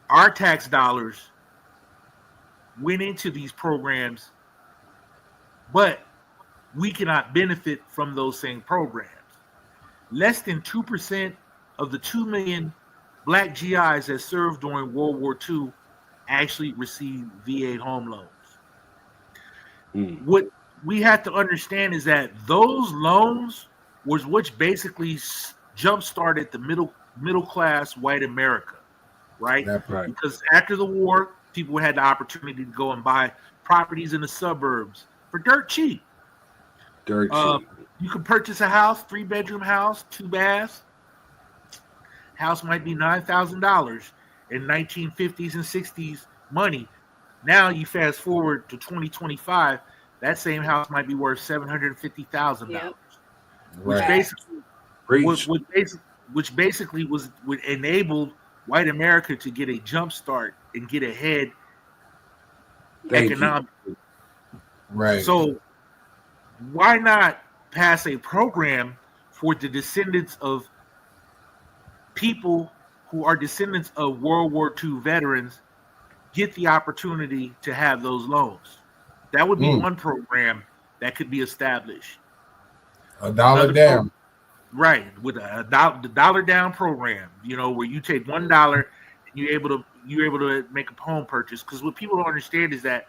our tax dollars went into these programs, but we cannot benefit from those same programs? Less than 2% of the 2 million black GIs that served during World War II actually received VA home loans. What we have to understand is that those loans was which basically jump-started the middle class white America, right? Right. Because after the war, people had the opportunity to go and buy properties in the suburbs for dirt cheap. Dirt cheap. You could purchase a house, 3-bedroom house, 2 baths. House might be $9,000 in 1950s and 60s money. Now you fast forward to 2025, that same house might be worth $750,000, which basically would enable white America to get a jump start and get ahead economically. Right. So why not pass a program for the descendants of people who are descendants of World War II veterans get the opportunity to have those loans? That would be one program that could be established. $1 down. Right, with the dollar down program, where you take $1 and you're able to make a home purchase. Because what people don't understand is that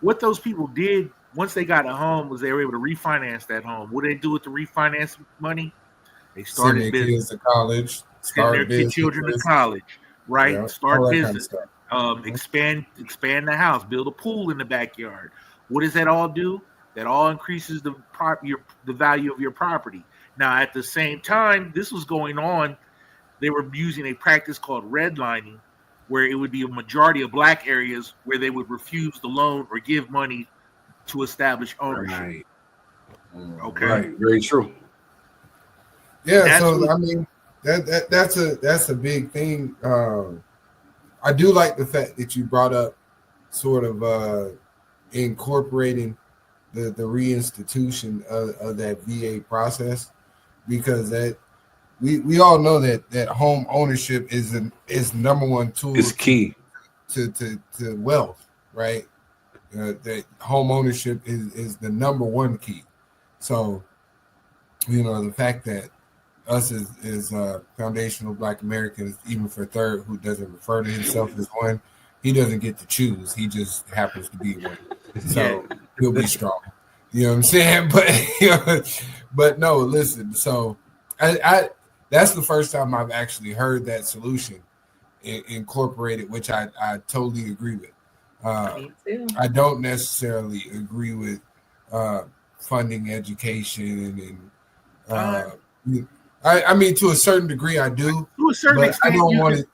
what those people did once they got a home was they were able to refinance that home. What did they do with the refinance money? They started Send their business. kids to college. Send their children to college, right? Yeah, Start business. Expand the house. Build a pool in the backyard. What does that all do? That all increases the value of your property. Now, at the same time, this was going on. They were using a practice called redlining, where it would be a majority of black areas where they would refuse the loan or give money to establish ownership. Right. Okay. Right. Very true. Yeah. I mean, that's a big thing. I do like the fact that you brought up sort of incorporating the reinstitution of that VA process, because that we all know that home ownership is number one tool. It's key to wealth, right? That home ownership is the number one key. So, the fact that us as foundational Black Americans, even for Third, who doesn't refer to himself as one, he doesn't get to choose. He just happens to be one. So he'll be strong. You know what I'm saying? But no, listen. So I that's the first time I've actually heard that solution incorporated, which I totally agree with. Me too. I don't necessarily agree with funding education and I mean, to a certain degree, I do. To a certain extent, I don't want it.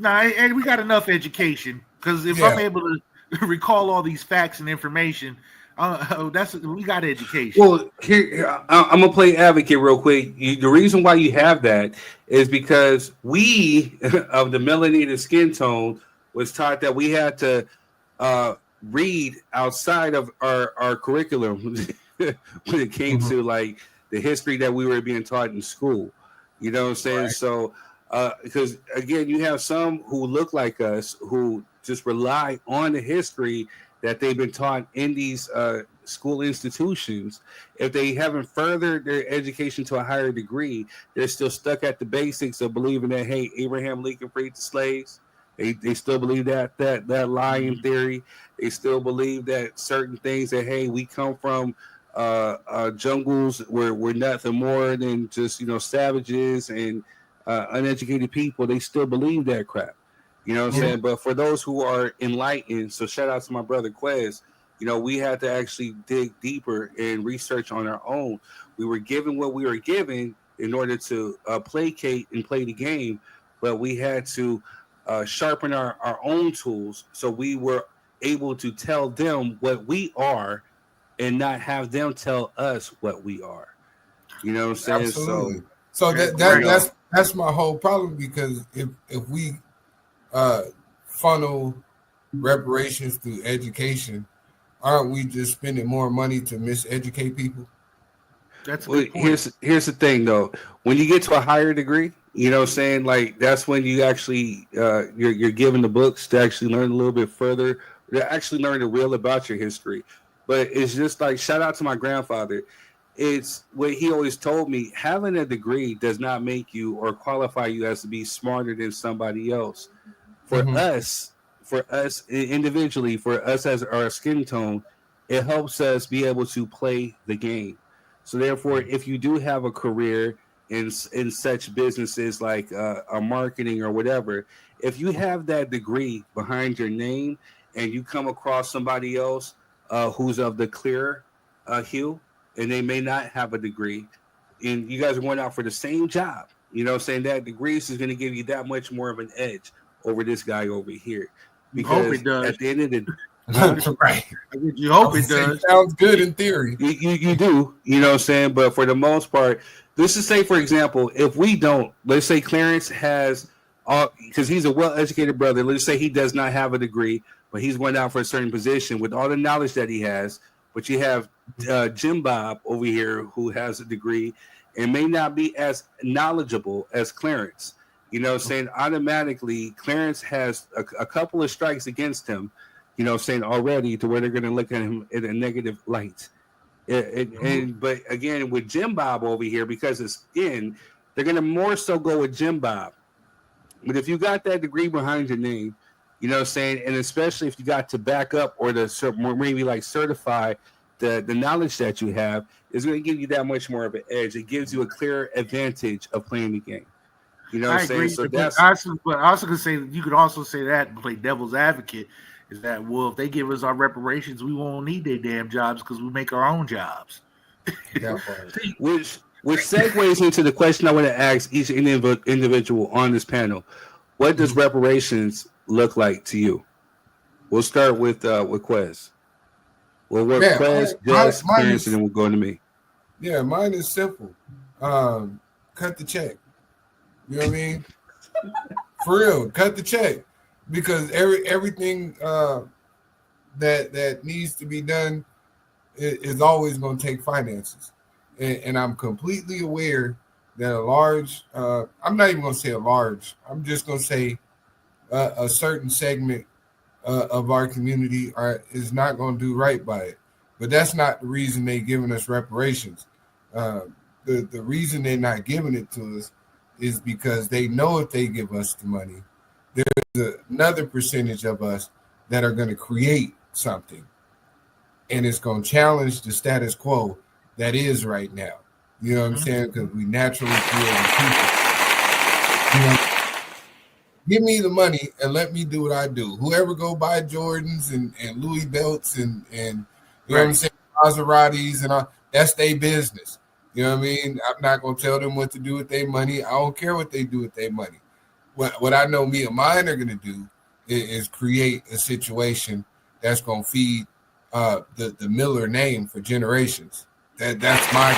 And we got enough education, because if I'm able to recall all these facts and information, we got education. Well, here I'm gonna play advocate real quick. The reason why you have that is because we of the melanated skin tone was taught that we had to read outside of our curriculum when it came to like the history that we were being taught in school. You know what I'm saying? Right. So because again, you have some who look like us who just rely on the history that they've been taught in these school institutions. If they haven't furthered their education to a higher degree, they're still stuck at the basics of believing that, hey, Abraham Lincoln freed the slaves. They still believe that lying theory. They still believe that certain things that, hey, we come from jungles where we're nothing more than just, savages and uneducated people. They still believe that crap. You know what I'm saying? But for those who are enlightened, so shout out to my brother Quez, we had to actually dig deeper and research on our own. We were given what we were given in order to placate and play the game, but we had to sharpen our own tools, so we were able to tell them what we are and not have them tell us what we are. You know what I'm saying? Absolutely. So that's my whole problem, because if we funnel reparations through education, aren't we just spending more money to miseducate people? That's a good point. Here's the thing though. When you get to a higher degree, you know what I'm saying, like that's when you actually you're given the books to actually learn a little bit further, to actually learn the real about your history. But it's just like, shout out to my grandfather. It's what he always told me: having a degree does not make you or qualify you as to be smarter than somebody else. For us individually, for us as our skin tone, it helps us be able to play the game. So therefore, if you do have a career in such businesses like a marketing or whatever, if you have that degree behind your name and you come across somebody else who's of the clear hue, and they may not have a degree, and you guys are going out for the same job, you know what I'm saying, that degree is going to give you that much more of an edge over this guy over here. Because hope it does. At the end of the right. You hope it does. Sounds good in theory. You do, you know what I'm saying? But for the most part, let's just say, for example, if we don't, let's say Clarence has, because he's a well-educated brother, let's say he does not have a degree, but he's going out for a certain position with all the knowledge that he has. But you have Jim Bob over here who has a degree and may not be as knowledgeable as Clarence. You know what I'm saying? Automatically, Clarence has a couple of strikes against him, you know what I'm saying, already, to where they're going to look at him in a negative light. But again, with Jim Bob over here, because of skin, they're going to more so go with Jim Bob. But if you got that degree behind your name, you know what I'm saying, and especially if you got to back up or maybe like certify the knowledge that you have, is going to give you that much more of an edge. It gives you a clear advantage of playing the game. You know what I'm saying? Agree, So but I also could say, you could also say that and play devil's advocate, is that, well, if they give us our reparations, we won't need their damn jobs because we make our own jobs. Which segues into the question I want to ask each individual on this panel. What does reparations look like to you? We'll start with Quez. We'll work Quez, Jess, Clarence, and then we'll go to me. Yeah, mine is simple. Cut the check. You know what I mean? For real, cut the check. Because everything that needs to be done is always going to take finances. And I'm completely aware that a large, I'm not even going to say a large, I'm just going to say a certain segment of our community is not going to do right by it. But that's not the reason they're giving us reparations. The reason they're not giving it to us is because they know if they give us the money, there's another percentage of us that are going to create something. And it's going to challenge the status quo that is right now. You know what I'm saying? Because we naturally create people. You know, give me the money and let me do what I do. Whoever go buy Jordans and Louis belts and you know what I'm saying, Maseratis and all, that's their business. You know what I mean? I'm not going to tell them what to do with their money. I don't care what they do with their money. What I know me and mine are going to do is create a situation that's going to feed the Miller name for generations. That's my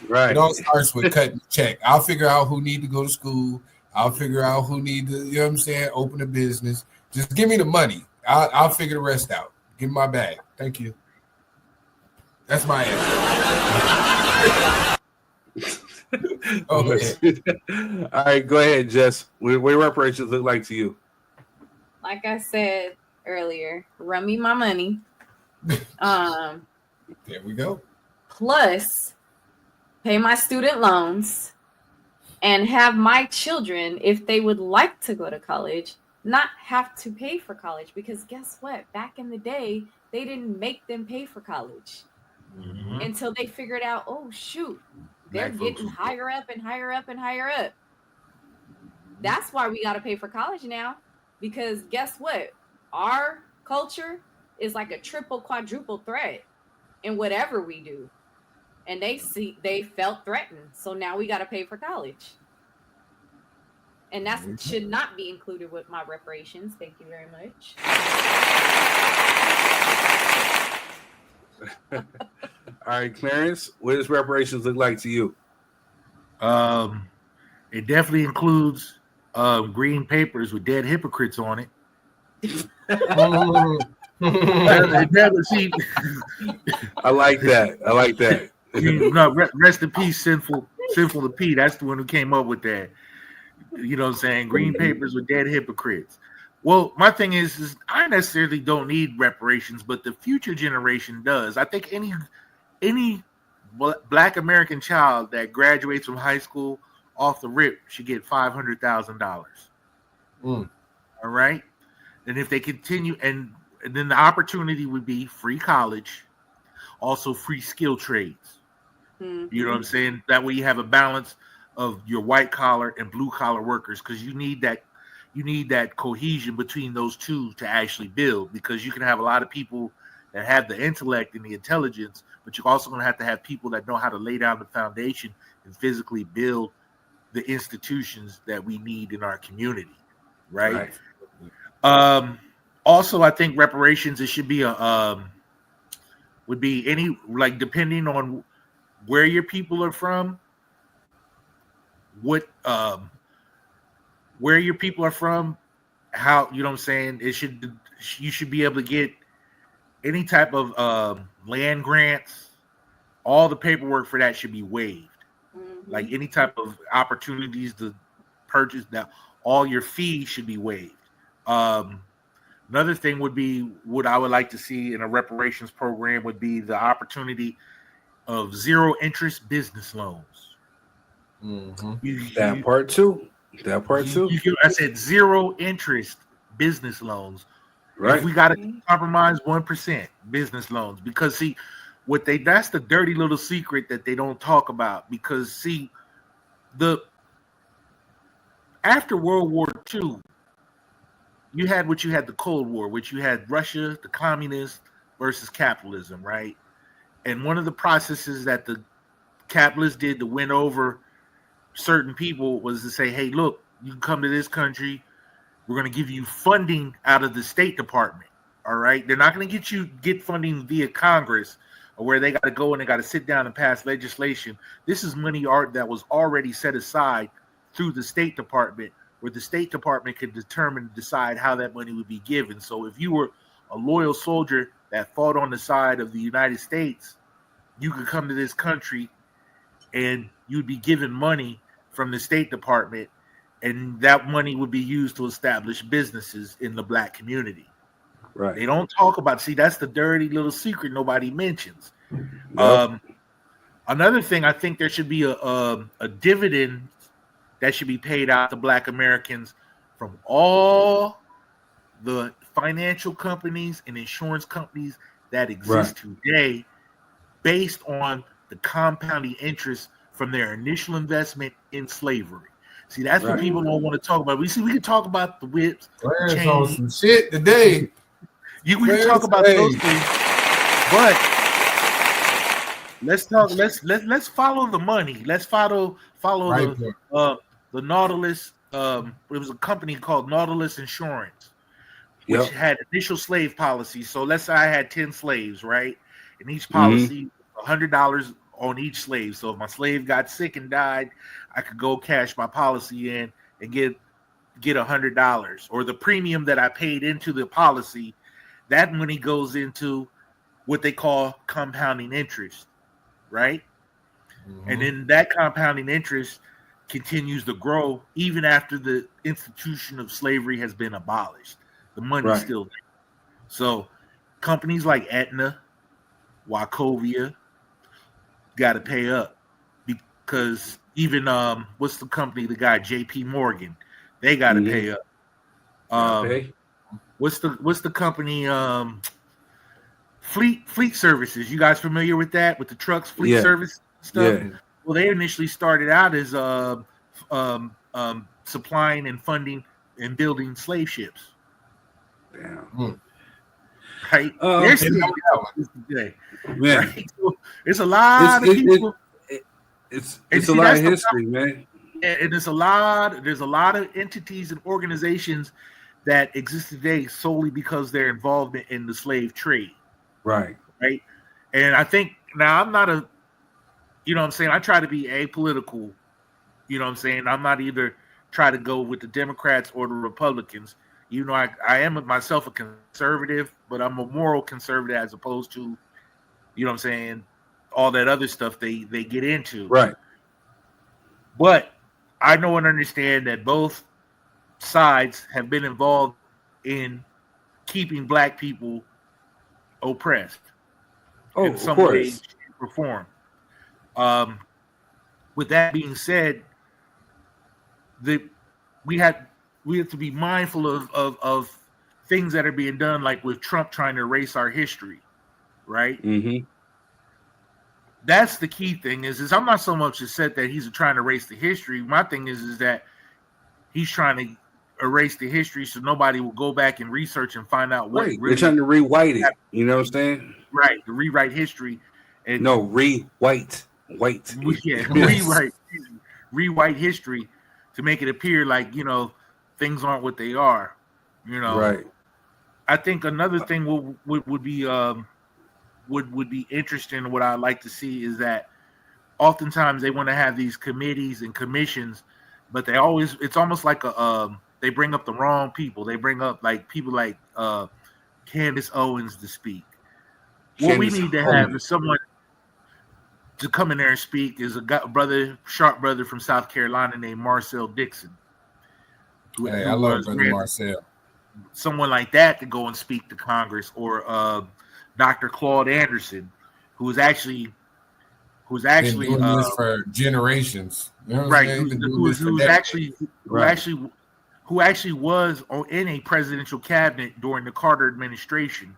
right. It all starts with cutting the check. I'll figure out who need to go to school. I'll figure out who need to, you know what I'm saying, open a business. Just give me the money. I'll figure the rest out. Give me my bag. Thank you. That's my answer. Okay. All right, go ahead, Jess. What reparations look like to you? Like I said earlier, run me my money. There we go. Plus, pay my student loans and have my children, if they would like to go to college, not have to pay for college. Because guess what? Back in the day, they didn't make them pay for college until they figured out, oh, shoot, they're getting higher up and higher up and higher up. That's why we got to pay for college now. Because guess what? Our culture is like a triple, quadruple threat in whatever we do. And they felt threatened. So now we got to pay for college. And that should not be included with my reparations. Thank you very much. All right, Clarence, what does reparations look like to you? It definitely includes green papers with dead hypocrites on it. I like that. No, rest in peace, sinful to P. That's the one who came up with that. You know what I'm saying? Green papers with dead hypocrites. Well, my thing is I necessarily don't need reparations, but the future generation does. I think any Black American child that graduates from high school off the rip should get $500,000. All right, and if they continue, and then the opportunity would be free college, also free skill trades. You know what I'm saying? That way you have a balance of your white collar and blue collar workers, because you need that cohesion between those two to actually build, because you can have a lot of people that have the intellect and the intelligence, but you're also going to have people that know how to lay down the foundation and physically build the institutions that we need in our community, right? Also, I think reparations, it should be would be any, like, depending on where your people are from, where your people are from, how, you know what I'm saying, you should be able to get any type of land grants. All the paperwork for that should be waived. Like any type of opportunities to purchase, that all your fees should be waived. Another thing would be, what I would like to see in a reparations program would be the opportunity of zero interest business loans. That part too. I said zero interest business loans. Right. If we got to compromise 1% business loans, because see, that's the dirty little secret that they don't talk about. Because see, after World War II, you had the Cold War, which you had Russia, the communists versus capitalism, right? And one of the processes that the capitalists did to win over certain people was to say, hey, look, you can come to this country. We're going to give you funding out of the State Department. All right. They're not going to get funding via Congress, or where they got to go and they got to sit down and pass legislation. This is money that was already set aside through the State Department, where the State Department could decide how that money would be given. So if you were a loyal soldier that fought on the side of the United States, you could come to this country and you'd be given money from the State Department, and that money would be used to establish businesses in the Black community. Right. They don't talk about, that's the dirty little secret nobody mentions. Yep. Another thing, I think there should be a dividend that should be paid out to Black Americans from all the financial companies and insurance companies that exist today, based on the compounding interest from their initial investment in slavery. See, that's what people don't want to talk about. We can talk about the whips, chains, on some shit today. We can talk about those things, but let's talk. Let's follow the money. Let's follow the Nautilus. It was a company called Nautilus Insurance, which had initial slave policies. So let's say I had 10 slaves, right? And each policy, $100 on each slave. So if my slave got sick and died, I could go cash my policy in and get $100, or the premium that I paid into the policy. That money goes into what they call compounding interest, right? And then that compounding interest continues to grow even after the institution of slavery has been abolished. The money's still there. So companies like Aetna, Wachovia got to pay up, because even what's the company, the guy JP Morgan, they got to pay up. What's the company, Fleet Services? You guys familiar with that, with the trucks, fleet service stuff? Well, they initially started out as supplying and funding and building slave ships. Right? There's today. Right? So it's a lot of people. It's a lot of history, man. And there's a lot of entities and organizations that exist today solely because they're involved in the slave trade. Right. Right. And I think now I'm not I try to be apolitical. I'm not either try to go with the Democrats or the Republicans. I am myself a conservative, but I'm a moral conservative as opposed to, all that other stuff they get into. Right. But I know and understand that both sides have been involved in keeping Black people oppressed in some way, shape, or form. With that being said, we have to be mindful of things that are being done, like with Trump trying to erase our history, right? Mm-hmm. That's the key thing. Is I'm not so much upset that he's trying to erase the history. My thing is that he's trying to erase the history so nobody will go back and research and find out what They're trying to rewrite it. You know what I'm saying? Right, to rewrite history. And rewrite. Yeah, rewrite history to make it appear like things aren't what they are. Right. I think another thing would be interesting. What I'd like to see is that oftentimes they want to have these committees and commissions, but it's almost like they bring up the wrong people. They bring up people like Candace Owens to speak. What we need to have is someone to come in there and speak is sharp brother from South Carolina named Marcel Dixon. Hey, I love Brother Marcel. Someone like that to go and speak to Congress, or Dr. Claude Anderson, who's actually been doing this for generations. Right. Who actually was in a presidential cabinet during the Carter administration.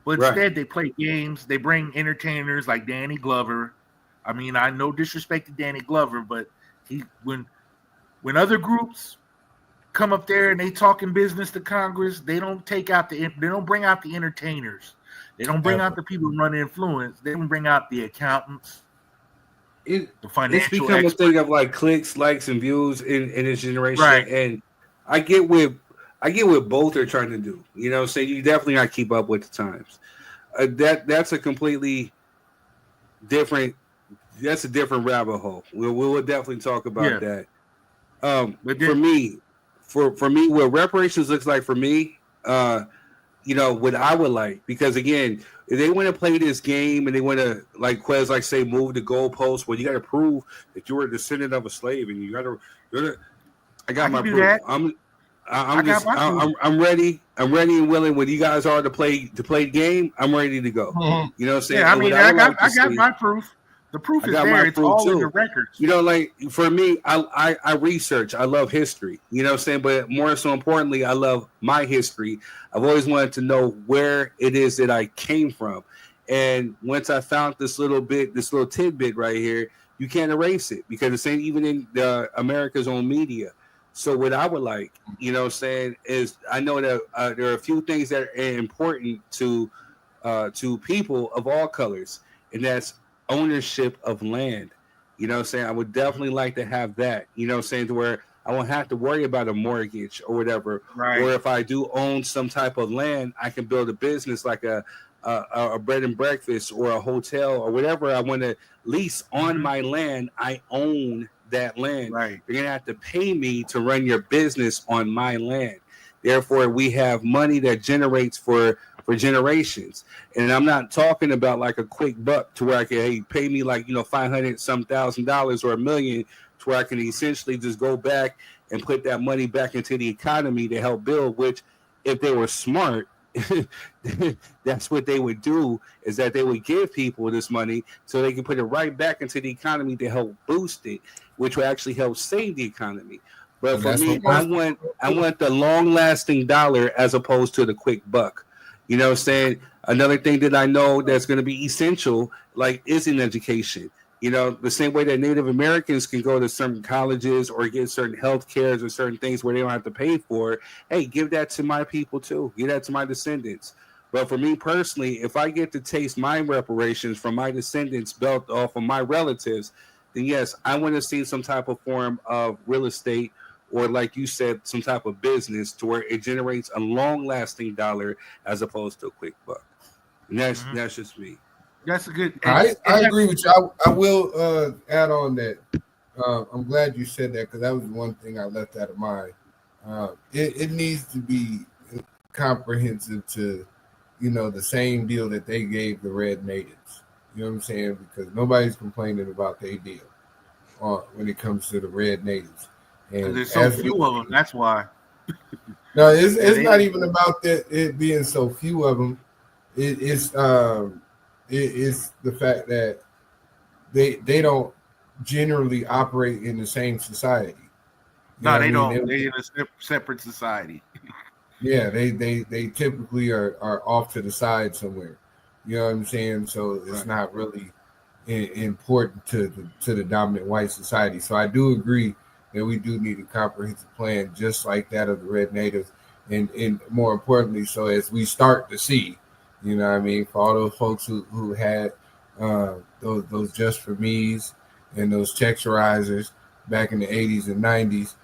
But instead they play games. They bring entertainers like Danny Glover. I mean, I no disrespect to Danny Glover, but when other groups come up there and they talking business to Congress, they don't bring out the entertainers. They don't bring out the people who run influence. They don't bring out the accountants. The financial it's become experts. A thing of like clicks, likes, and views in this generation. Right. And I get what both are trying to do. So you definitely got to keep up with the times. That's a completely different. That's a different rabbit hole. We'll definitely talk about that. For me, what reparations looks like for me, what I would like, because again, if they want to play this game and they want to say move the goalposts, well, you got to prove that you were a descendant of a slave, and you got to. I got my proof. I'm ready. I'm ready and willing. When you guys are to play the game, I'm ready to go. Mm-hmm. You know what I'm saying? Yeah, I got my proof. The proof is there. It's all in the records. For me, I research. I love history. You know what I'm saying? But more so importantly, I love my history. I've always wanted to know where it is that I came from. And once I found this little tidbit right here, you can't erase it because it's even in America's own media. So what I would like, is I know that there are a few things that are important to people of all colors, and that's ownership of land. I would definitely like to have that, to where I won't have to worry about a mortgage or whatever. Right. Or if I do own some type of land, I can build a business like a bread and breakfast or a hotel or whatever I want to lease on my land. I own that land. Right. You're gonna have to pay me to run your business on my land. Therefore, we have money that generates for generations. And I'm not talking about like a quick buck to where I can pay me like $500 some $1,000 or $1 million to where I can essentially just go back and put that money back into the economy to help build. Which, if they were smart, that's what they would do, is that they would give people this money so they can put it right back into the economy to help boost it, which will actually help save the economy. But for me, I want the long-lasting dollar as opposed to the quick buck. You know what I'm saying? Another thing that I know that's going to be essential, is in education. The same way that Native Americans can go to certain colleges or get certain health cares or certain things where they don't have to pay for it. Hey, give that to my people too. Give that to my descendants. But for me personally, if I get to taste my reparations from my descendants built off of my relatives, then yes, I want to see some type of form of real estate, or like you said, some type of business to where it generates a long-lasting dollar as opposed to a quick buck. And that's just me. That's a good. I agree with you. I will add on that. I'm glad you said that, because that was one thing I left out of mind. It needs to be comprehensive to, the same deal that they gave the red natives. You know what I'm saying? Because nobody's complaining about their deal when it comes to the red natives. And there's so few of them. That's why. No, it's not even about that. It being so few of them. It's the fact that they don't generally operate in the same society. No, they don't. They're in a separate society. Yeah, they typically are off to the side somewhere. You know what I'm saying? So it's not really important to the dominant white society. So I do agree that we do need a comprehensive plan just like that of the red natives, and more importantly, so as we start to see, for all those folks who had those just for me's and those texturizers back in the 80s and 90s,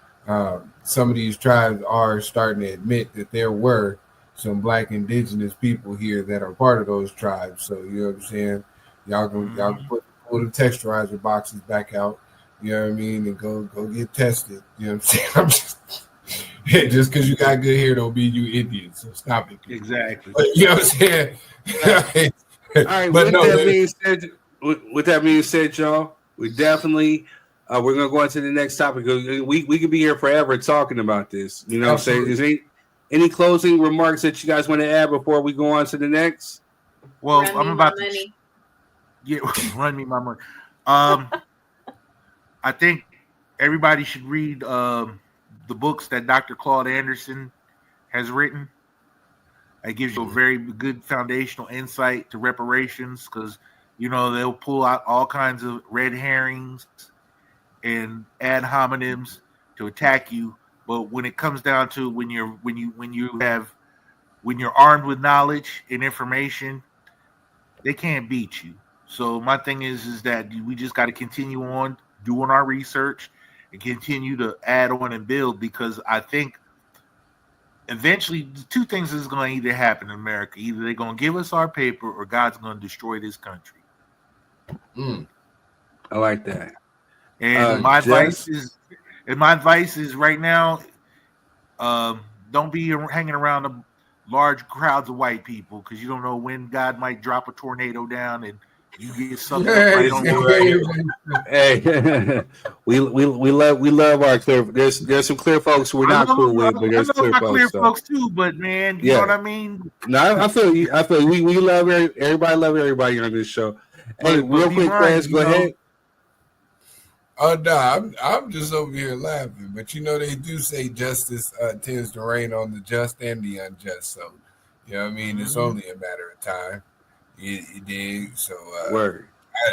some of these tribes are starting to admit that there were some Black indigenous people here that are part of those tribes. So you know what I'm saying? Y'all can pull the texturizer boxes back out. You know what I mean? And go get tested. You know what I'm saying? Just because you got good hair don't mean you Indian. So stop it. Exactly. But, you know what I'm saying? All right. With that being said, y'all, we definitely we're gonna go into the next topic. We could be here forever talking about this. You know what I'm saying? Is there any closing remarks that you guys want to add before we go on to the next? Well, I'm about to run me my money. I think everybody should read the books that Dr. Claude Anderson has written. It gives you a very good foundational insight to reparations, because they'll pull out all kinds of red herrings and ad hominems to attack you. But when it comes down to when you're armed with knowledge and information, they can't beat you. So my thing is that we just got to continue on doing our research and continue to add on and build, because I think eventually two things is going to either happen in America. Either they're going to give us our paper, or God's going to destroy this country. I like that. And my advice is right now, don't be hanging around the large crowds of white people, because you don't know when God might drop a tornado down and you get sucked up right on the Hey, we love our clear. There's some clear folks we're not cool with, but there's clear folks too. But man, you know what I mean. No, I feel you. We love everybody. Love everybody on this show. Hey, real quick, friends, go ahead. Oh no, I'm just over here laughing, but they do say justice tends to reign on the just and the unjust. So, you know what I mean? It's only a matter of time. You dig? So, word.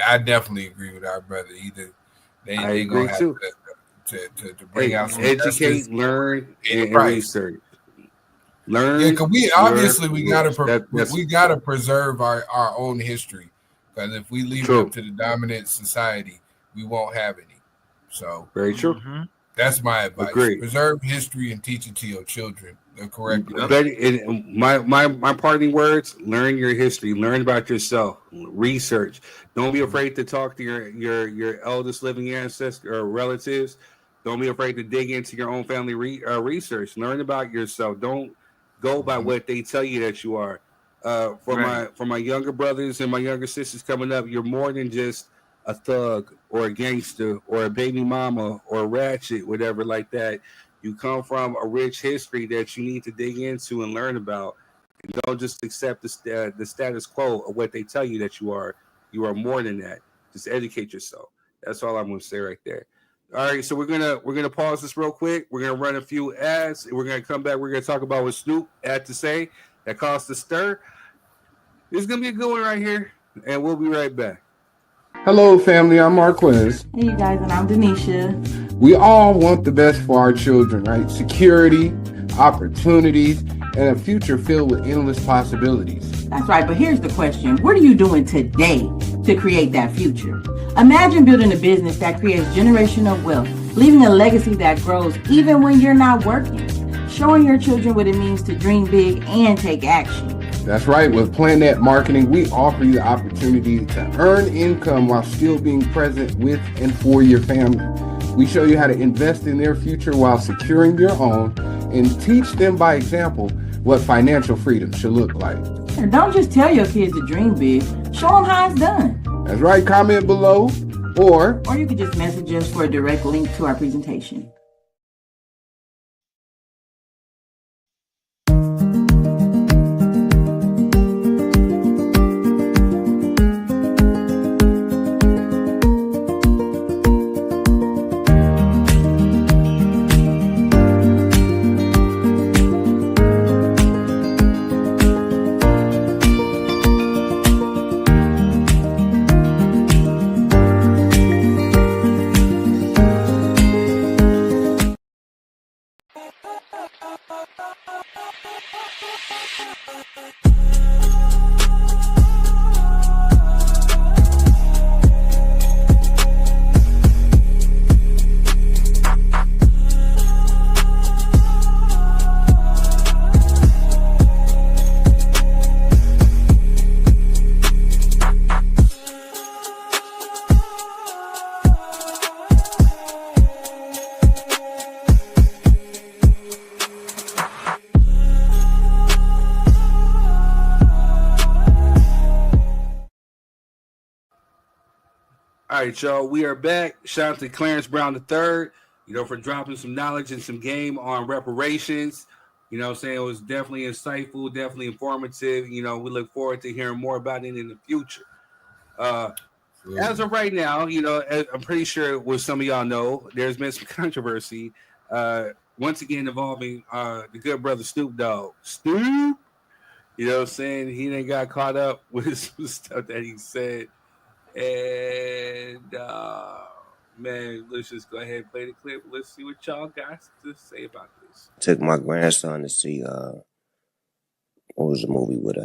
I definitely agree with our brother. I agree too. To bring out some educate, justice. Learn, and research. Learn. Yeah, because we gotta preserve our own history. Because if we leave it up to the dominant society, we won't have any. So very true. That's my advice. Agreed. Preserve history and teach it to your children the correct way. My parting words: learn your history, learn about yourself, research. Don't be afraid to talk to your eldest living ancestors or relatives. Don't be afraid to dig into your own family research. Learn about yourself. Don't go by what they tell you that you are. For my younger brothers and my younger sisters coming up, you're more than just a thug or a gangster or a baby mama or a ratchet, whatever like that. You come from a rich history that you need to dig into and learn about. And don't just accept the status quo of what they tell you that you are. You are more than that. Just educate yourself. That's all I'm going to say right there. All right, so we're gonna pause this real quick. We're gonna run a few ads, and we're gonna come back. We're gonna talk about what Snoop had to say that caused the stir. This is gonna be a good one right here, and we'll be right back. Hello, family. I'm Marquez. Hey, you guys, and I'm Denisha. We all want the best for our children, right? Security, opportunities, and a future filled with endless possibilities. That's right, but here's the question. What are you doing today to create that future. Imagine building a business that creates generational wealth, leaving a legacy that grows even when you're not working, showing your children what it means to dream big and take action. That's right. With PlanNet Marketing, we offer you the opportunity to earn income while still being present with and for your family. We show you how to invest in their future while securing your own and teach them by example what financial freedom should look like. And don't just tell your kids to dream big, show them how it's done. That's right. Comment below or you could just message us for a direct link to our presentation. All right, y'all, we are back. Shout out to Clarence Brown III, for dropping some knowledge and some game on reparations. What I'm saying? It was definitely insightful, definitely informative. We look forward to hearing more about it in the future. As of right now, I'm pretty sure what some of y'all know, there's been some controversy, once again involving the good brother Snoop Dogg. Snoop, what I'm saying? He done got caught up with some stuff that he said. And man, let's just go ahead and play the clip. Let's see what y'all got to say about this. Took my grandson to see what was the movie with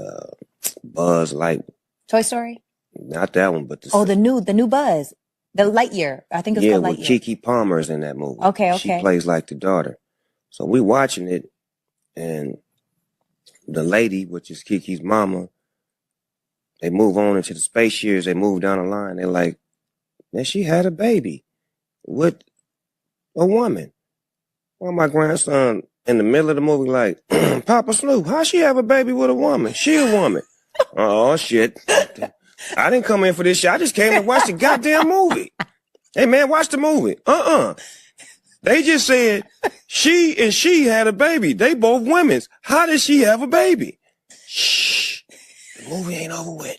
Buzz Light? Toy Story? Not that one, but the new Buzz, the Lightyear. I think it's called Lightyear. Yeah, with Keke Palmer's in that movie. Okay. She plays like the daughter. So we watching it, and the lady, which is Keke's mama, they move on into the space years. They move down the line. They're like, man, she had a baby with a woman. Well, my grandson in the middle of the movie like, Papa Snoop, how she have a baby with a woman? She a woman. Oh, shit. I didn't come in for this shit. I just came to watch the goddamn movie. Hey, man, watch the movie. They just said she and she had a baby. They both women's. How did she have a baby? Shh. The movie ain't over with.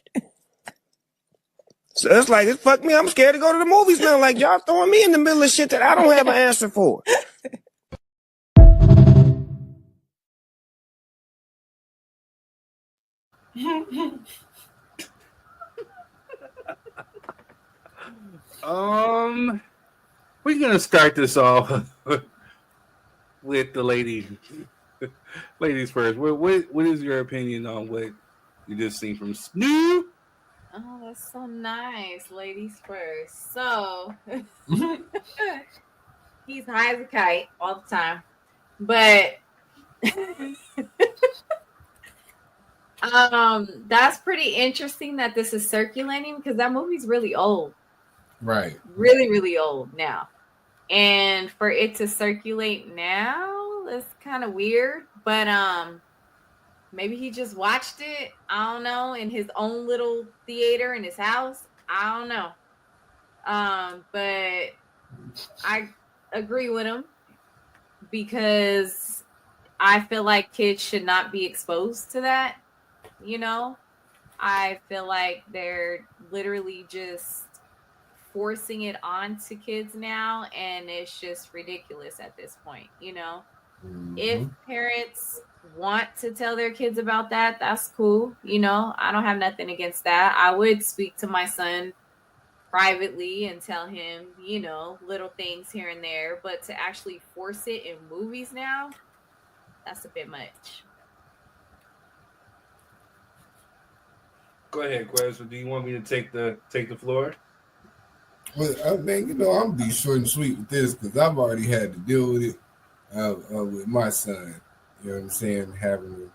So it's like, fuck me, I'm scared to go to the movies now. Like, y'all throwing me in the middle of shit that I don't have an answer for. We're gonna start this off with the ladies first. What is your opinion on what you just seen from Snoop? Oh, that's so nice. Ladies first. So he's high as a kite all the time. But that's pretty interesting that this is circulating because that movie's really old. Right. Really, really old now. And for it to circulate now, it's kind of weird. But maybe he just watched it, I don't know, in his own little theater in his house. I don't know. But I agree with him because I feel like kids should not be exposed to that. I feel like they're literally just forcing it onto kids now, and it's just ridiculous at this point. If parents want to tell their kids about that, that's cool. I don't have nothing against that. I would speak to my son privately and tell him, little things here and there, but to actually force it in movies now, that's a bit much. Go ahead, Quez. Do you want me to take the floor? Well, I mean, I'm gonna be short and sweet with this because I've already had to deal with it with my son. You know what I'm saying? Having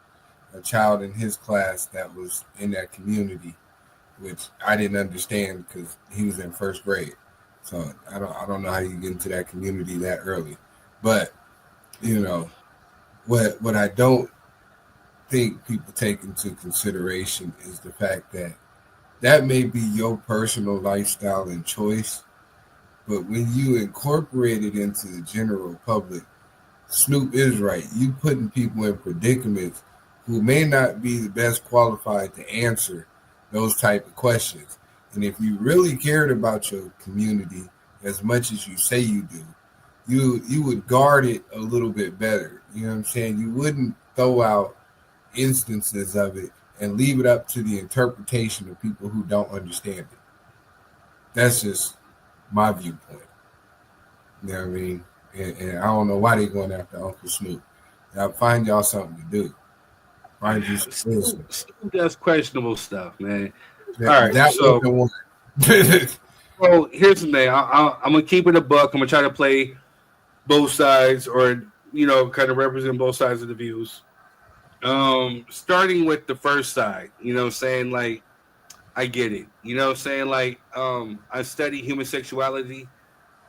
a child in his class that was in that community, which I didn't understand because he was in first grade. So I don't know how you get into that community that early. But what I don't think people take into consideration is the fact that may be your personal lifestyle and choice, but when you incorporate it into the general public, Snoop is right. You putting people in predicaments who may not be the best qualified to answer those type of questions. And if you really cared about your community as much as you say you do, you would guard it a little bit better. You know what I'm saying? You wouldn't throw out instances of it and leave it up to the interpretation of people who don't understand it. That's just my viewpoint. You know what I mean? And I don't know why they're going after Uncle Snoop. Now find y'all something to do. Find you some wisdom. Snoop does questionable stuff, man. All right, that so was the one. So here's the thing. I'm gonna keep it a buck. I'm gonna try to play both sides, or kind of represent both sides of the views. Starting with the first side, saying like, I get it. Saying like, I study human sexuality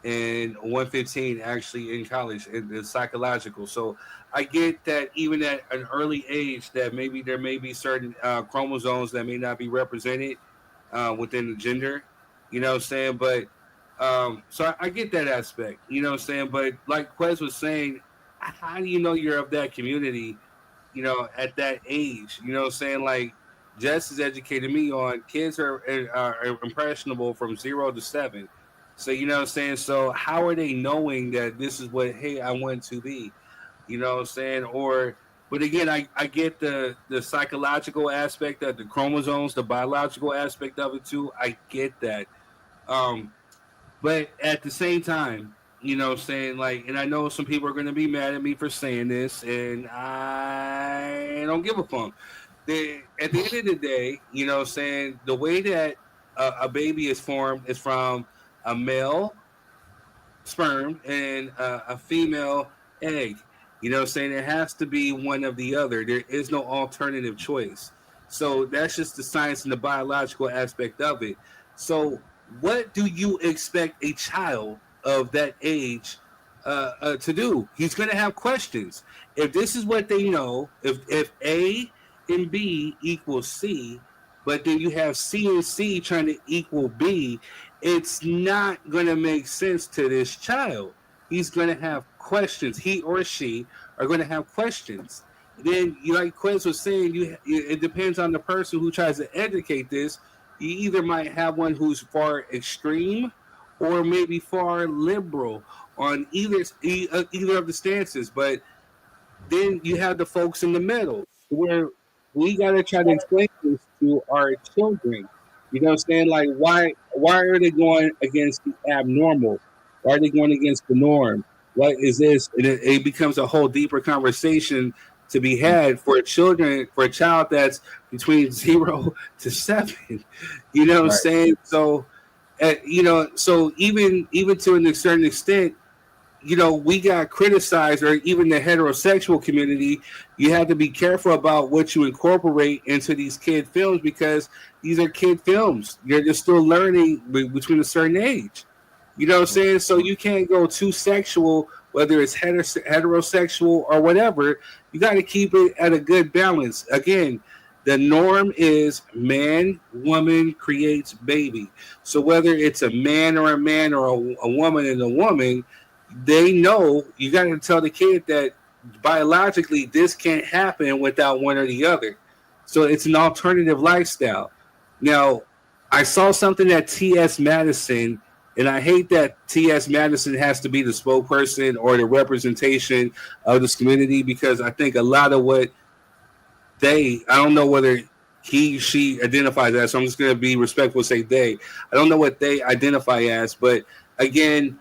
and 115 actually in college in the psychological. So I get that even at an early age that maybe there may be certain chromosomes that may not be represented within the gender, but so I get that aspect, but like Quez was saying, how do you know you're of that community, at that age, like Jess has educated me on kids are impressionable from 0 to 7. So, so how are they knowing that this is what, hey, I want to be, but again, I get the psychological aspect of the chromosomes, the biological aspect of it too. I get that. But at the same time, like, and I know some people are going to be mad at me for saying this, and I don't give a fuck. At the end of the day, the way that a baby is formed is from a male sperm and a female egg. It has to be one of the other. There is no alternative choice. So that's just the science and the biological aspect of it. So what do you expect a child of that age to do? He's going to have questions. If this is what they know, if A and B equals C, but then you have C and C trying to equal B, it's not going to make sense to this child. He's going to have questions. He or she are going to have questions. Then, like Quez was saying, it depends on the person who tries to educate this. You either might have one who's far extreme or maybe far liberal on either of the stances. But then you have the folks in the middle where we got to try to explain this to our children. Like, why are they going against the abnormal? Why are they going against the norm? What is this? And it becomes a whole deeper conversation to be had for a child that's between 0 to 7. You know what I'm saying? So, so even to a certain extent, we got criticized, or even the heterosexual community. You have to be careful about what you incorporate into these kid films, because these are kid films. They're still learning between a certain age. You know what I'm saying? So you can't go too sexual, whether it's heterosexual or whatever. You got to keep it at a good balance. Again, the norm is man, woman creates baby. So whether it's a man or a woman and a woman, they know you got to tell the kid that biologically this can't happen without one or the other. So it's an alternative lifestyle. Now, I saw something at T.S. Madison, and I hate that T.S. Madison has to be the spokesperson or the representation of this community, because I think a lot of what I don't know whether she identifies as, so I'm just going to be respectful and say they. I don't know what they identify as, but again,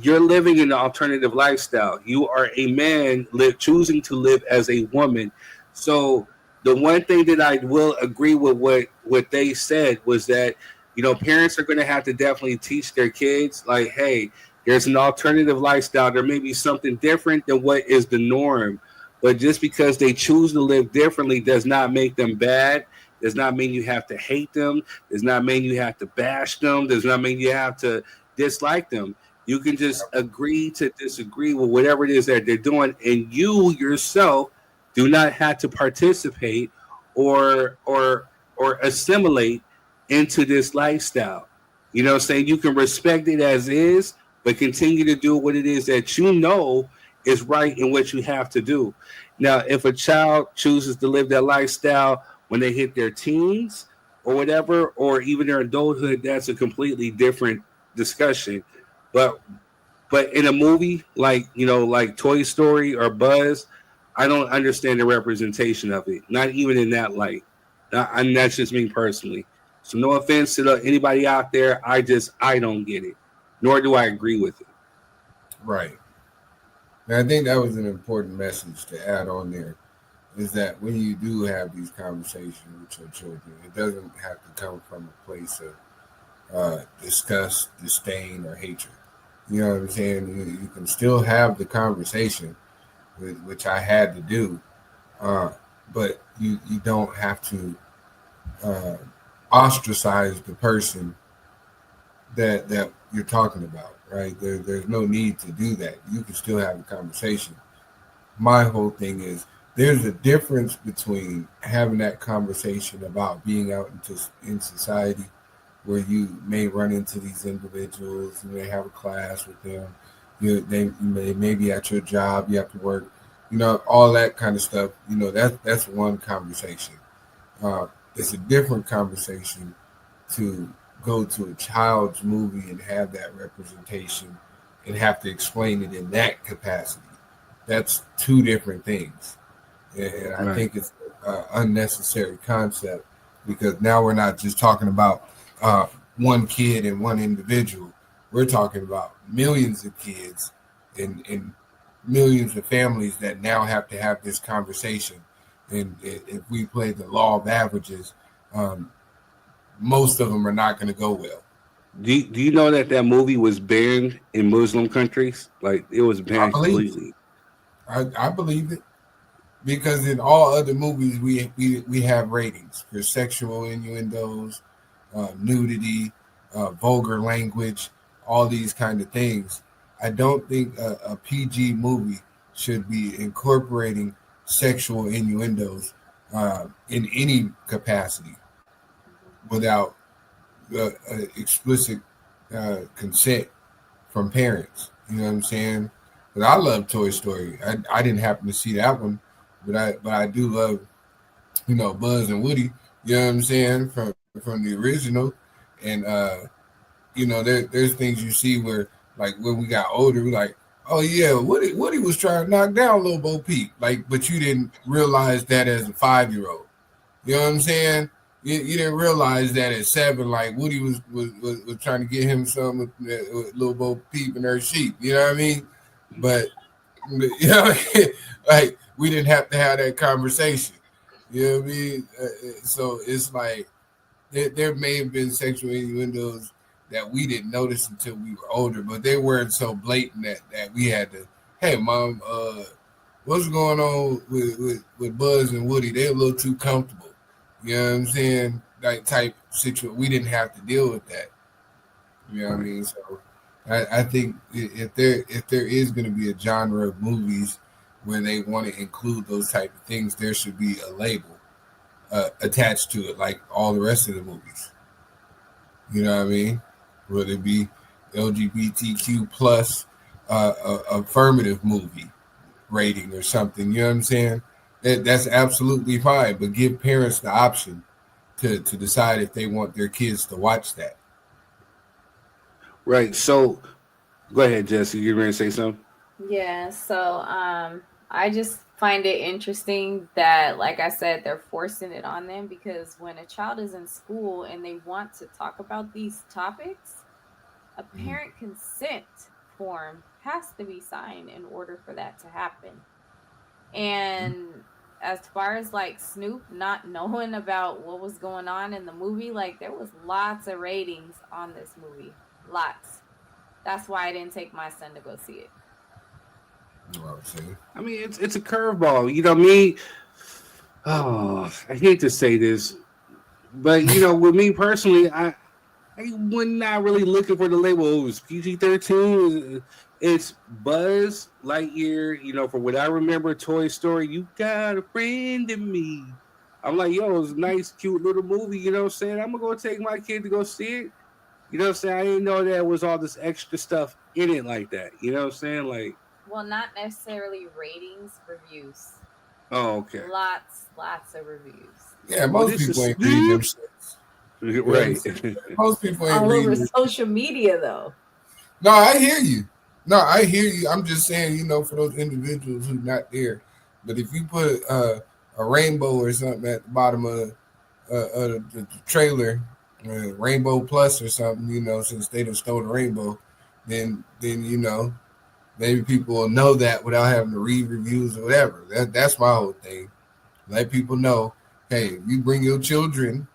you're living an alternative lifestyle. You are a man choosing to live as a woman. So the one thing that I will agree with what they said was that, parents are going to have to definitely teach their kids, like, hey, there's an alternative lifestyle. There may be something different than what is the norm, but just because they choose to live differently does not make them bad. Does not mean you have to hate them. Does not mean you have to bash them. Does not mean you have to dislike them. You can just agree to disagree with whatever it is that they're doing, and you yourself do not have to participate or assimilate into this lifestyle. You know what I'm saying? You can respect it as is, but continue to do what it is that you know is right and what you have to do. Now, if a child chooses to live that lifestyle when they hit their teens or whatever, or even their adulthood, that's a completely different discussion. But in a movie like Toy Story or Buzz, I don't understand the representation of it. Not even in that light. And that's just me personally. So no offense to anybody out there. I don't get it, nor do I agree with it. Right. And I think that was an important message to add on there, is that when you do have these conversations with your children, it doesn't have to come from a place of disgust, disdain, or hatred. You know what I'm saying? You can still have the conversation, which I had to do, but you don't have to ostracize the person that you're talking about, right? There's no need to do that. You can still have a conversation. My whole thing is there's a difference between having that conversation about being out in society where you may run into these individuals, you may have a class with them, you may be at your job, you have to work, all that kind of stuff. That's one conversation. It's a different conversation to go to a child's movie and have that representation and have to explain it in that capacity. That's two different things. And I think it's an unnecessary concept, because now we're not just talking about one kid and one individual. We're talking about millions of kids and millions of families that now have to have this conversation. And if we play the law of averages, most of them are not going to go well. Do you know that movie was banned in Muslim countries? Like, it was banned completely. I believe it, because in all other movies we have ratings for sexual innuendos, nudity, vulgar language, all these kind of things. I don't think a PG movie should be incorporating sexual innuendos in any capacity without explicit consent from parents. You know what I'm saying? But I love Toy Story. I didn't happen to see that one, but I do love, Buzz and Woody. You know what I'm saying, from the original. And there's things you see where, like, when we got older, we're like, oh yeah, Woody was trying to knock down Lil Bo Peep, like, but you didn't realize that as a 5-year-old. You know what I'm saying? You didn't realize that at 7, like, Woody was trying to get him some with Lil Bo Peep and her sheep. You know what I mean? But like, we didn't have to have that conversation. You know what I mean? So it's like there may have been sexual innuendos that we didn't notice until we were older, but they weren't so blatant that we had to, hey, Mom, what's going on with Buzz and Woody? They're a little too comfortable. You know what I'm saying? That type situation. We didn't have to deal with that. You know what I mean? So I think if there is going to be a genre of movies where they want to include those type of things, there should be a label attached to it, like all the rest of the movies. You know what I mean? Whether it be LGBTQ plus affirmative movie rating or something. You know what I'm saying? That's absolutely fine, but give parents the option to decide if they want their kids to watch that. Right. So go ahead, Jesse. You ready to say something? Yeah, so I just find it interesting that, like I said, they're forcing it on them, because when a child is in school and they want to talk about these topics, a parent consent form has to be signed in order for that to happen. And as far as like Snoop not knowing about what was going on in the movie, like there was lots of ratings on this movie. Lots. That's why I didn't take my son to go see it. I mean, it's a curveball. You know, me. Oh, I hate to say this, but you know, with me personally, I was not really looking for the label. It was PG-13. It's Buzz Lightyear. You know, for what I remember, Toy Story. You got a friend in me. I'm like, yo, it was a nice, cute little movie. You know what I'm saying? I'm gonna go take my kid to go see it. You know what I'm saying? I didn't know there was all this extra stuff in it like that. You know what I'm saying? Like, well, not necessarily ratings, reviews. Oh, okay. Lots of reviews. Yeah, most people ain't reading them shits. Right. Most people ain't all reading over social media though. No, I hear you. I'm just saying, you know, for those individuals who not there. But if you put a rainbow or something at the bottom of the trailer, Rainbow Plus or something, you know, since they done stole the rainbow, then you know, maybe people will know that without having to read reviews or whatever. That's my whole thing. Let people know, hey, if you bring your children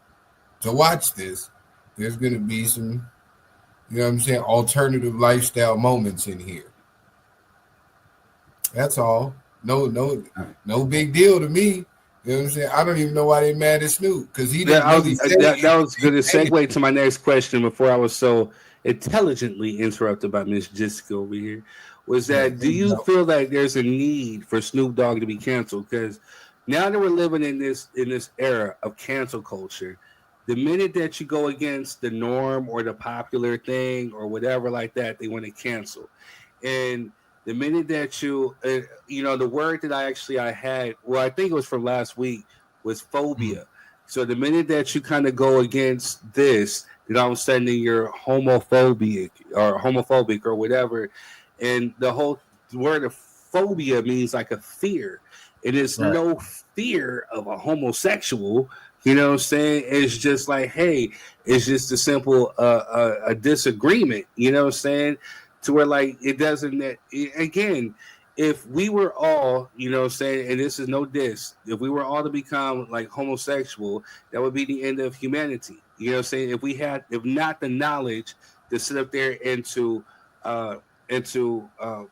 to watch this, there's going to be some, you know what I'm saying, alternative lifestyle moments in here. That's all. No big deal to me. You know what I'm saying? I don't even know why they mad at Snoop because he didn't really say that was going to segue to my next question before I was so intelligently interrupted by Miss Jessica over here. Was that do you feel like there's a need for Snoop Dogg to be canceled? Because now that we're living in this era of cancel culture, the minute that you go against the norm or the popular thing or whatever like that, they want to cancel. And the minute that you know, the word that I had, well, I think it was from last week, was phobia. So the minute that you kind of go against this, then all of a sudden you're homophobic or whatever. And the whole word of phobia means like a fear. It is no fear of a homosexual. You know what I'm saying? It's just like, hey, it's just a simple a disagreement. You know what I'm saying? To where like it doesn't. Again, if we were all, you know what I'm saying, and this is no diss, if we were all to become like homosexual, that would be the end of humanity. You know what I'm saying? If not the knowledge to sit up there and to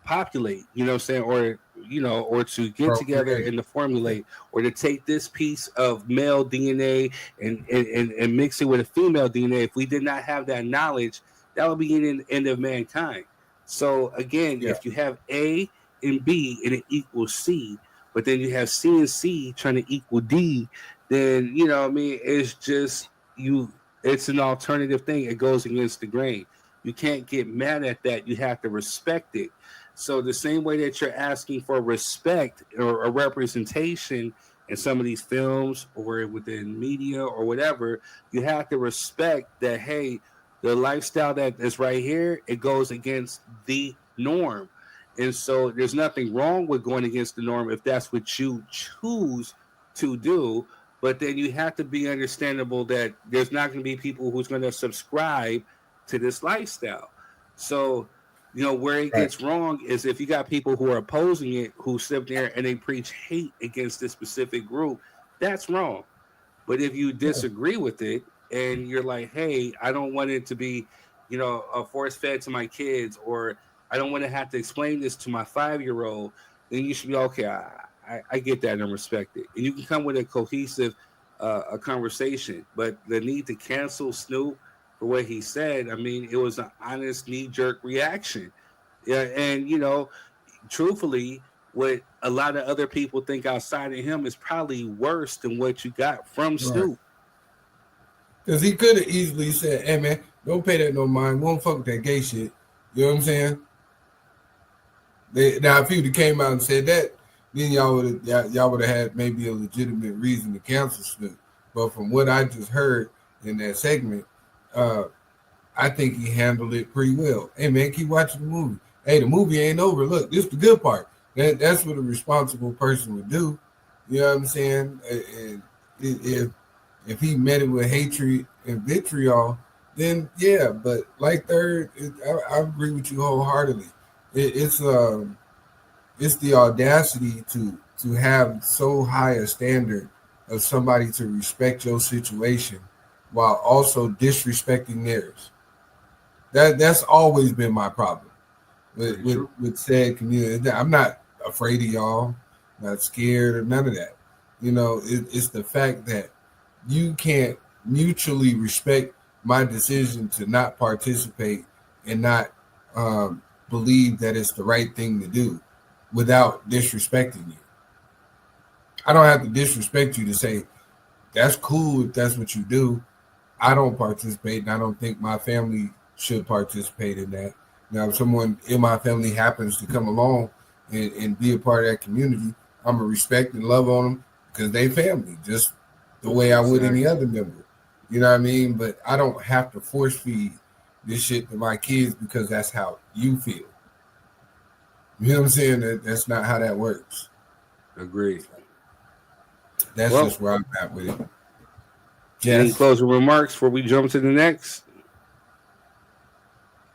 populate, you know what I'm saying, or you know, or to get together and to formulate, or to take this piece of male DNA and mix it with a female DNA. If we did not have that knowledge, that would be the end of mankind. So again, if you have A and B and it equals C, but then you have C and C trying to equal D, then you know what I mean, it's just it's an alternative thing. It goes against the grain. You can't get mad at that. You have to respect it. So the same way that you're asking for respect or a representation in some of these films or within media or whatever, you have to respect that, hey, the lifestyle that is right here, it goes against the norm. And so there's nothing wrong with going against the norm if that's what you choose to do. But then you have to be understandable that there's not going to be people who's going to subscribe to this lifestyle. So, you know, where it gets wrong is if you got people who are opposing it, who sit there and they preach hate against this specific group, that's wrong. But if you disagree with it and you're like, hey, I don't want it to be, you know, a force fed to my kids, or I don't want to have to explain this to my 5-year-old, then you should be okay. I get that and respect it. And you can come with a cohesive a conversation. But the need to cancel Snoop for what he said, I mean, it was an honest knee-jerk reaction. Yeah, and, you know, truthfully, what a lot of other people think outside of him is probably worse than what you got from Snoop. Because he could have easily said, hey, man, don't pay that no mind. We won't fuck with that gay shit. You know what I'm saying? Now, if he would have came out and said that, then y'all would have had maybe a legitimate reason to cancel Snoop. But from what I just heard in that segment, I think he handled it pretty well. Hey, man, keep watching the movie. Hey, the movie ain't over. Look, this is the good part. That's what a responsible person would do. You know what I'm saying? And if he met it with hatred and vitriol, then yeah. But like Third, I agree with you wholeheartedly. It's the audacity to to have so high a standard of somebody to respect your situation while also disrespecting theirs. That's always been my problem with said community. I'm not afraid of y'all, not scared or none of that. It's the fact that you can't mutually respect my decision to not participate and not believe that it's the right thing to do without disrespecting you. I don't have to disrespect you to say that's cool if that's what you do. I don't participate, and I don't think my family should participate in that. Now, if someone in my family happens to come along and be a part of that community, I'm going to respect and love on them because they family, just the way I would any other member. You know what I mean? But I don't have to force feed this shit to my kids because that's how you feel. You know what I'm saying? That's not how that works. Agreed. That's just where I'm at with it. Any closing remarks before we jump to the next?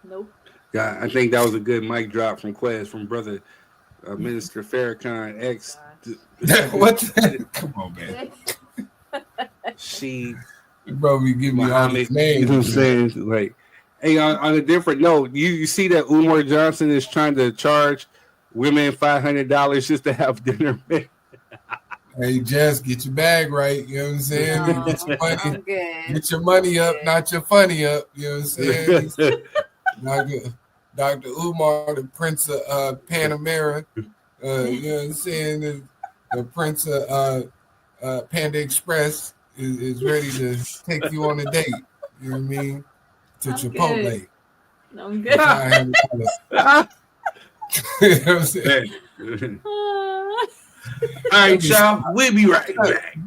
Nope. Yeah, I think that was a good mic drop from Quez, from brother Minister Farrakhan X. What? Come on, man. She, bro, you give me all these names. You know what I'm saying? Like, hey, on a different note, you see that Umar Johnson is trying to charge women $500 just to have dinner. Hey, Jess, get your bag right. You know what I'm saying? No, get your money up, not your funny up. You know what I'm saying? Dr. Umar, the Prince of Panamera. You know what I'm saying? The Prince of Panda Express is ready to take you on a date. You know what I mean? To Chipotle. I'm good. You know what I'm saying? All right, y'all. We'll be right back.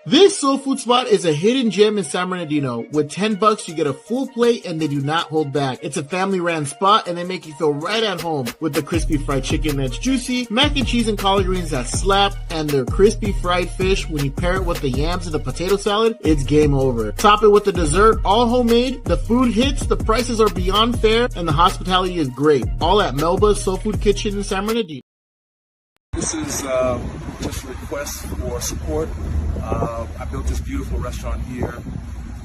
This soul food spot is a hidden gem in San Bernardino. With $10, you get a full plate and they do not hold back. It's a family-ran spot and they make you feel right at home with the crispy fried chicken that's juicy, mac and cheese and collard greens that slap, and their crispy fried fish. When you pair it with the yams and the potato salad, it's game over. Top it with the dessert, all homemade. The food hits, the prices are beyond fair, and the hospitality is great. All at Melba's Soul Food Kitchen in San Bernardino. This is just a request for support. I built this beautiful restaurant here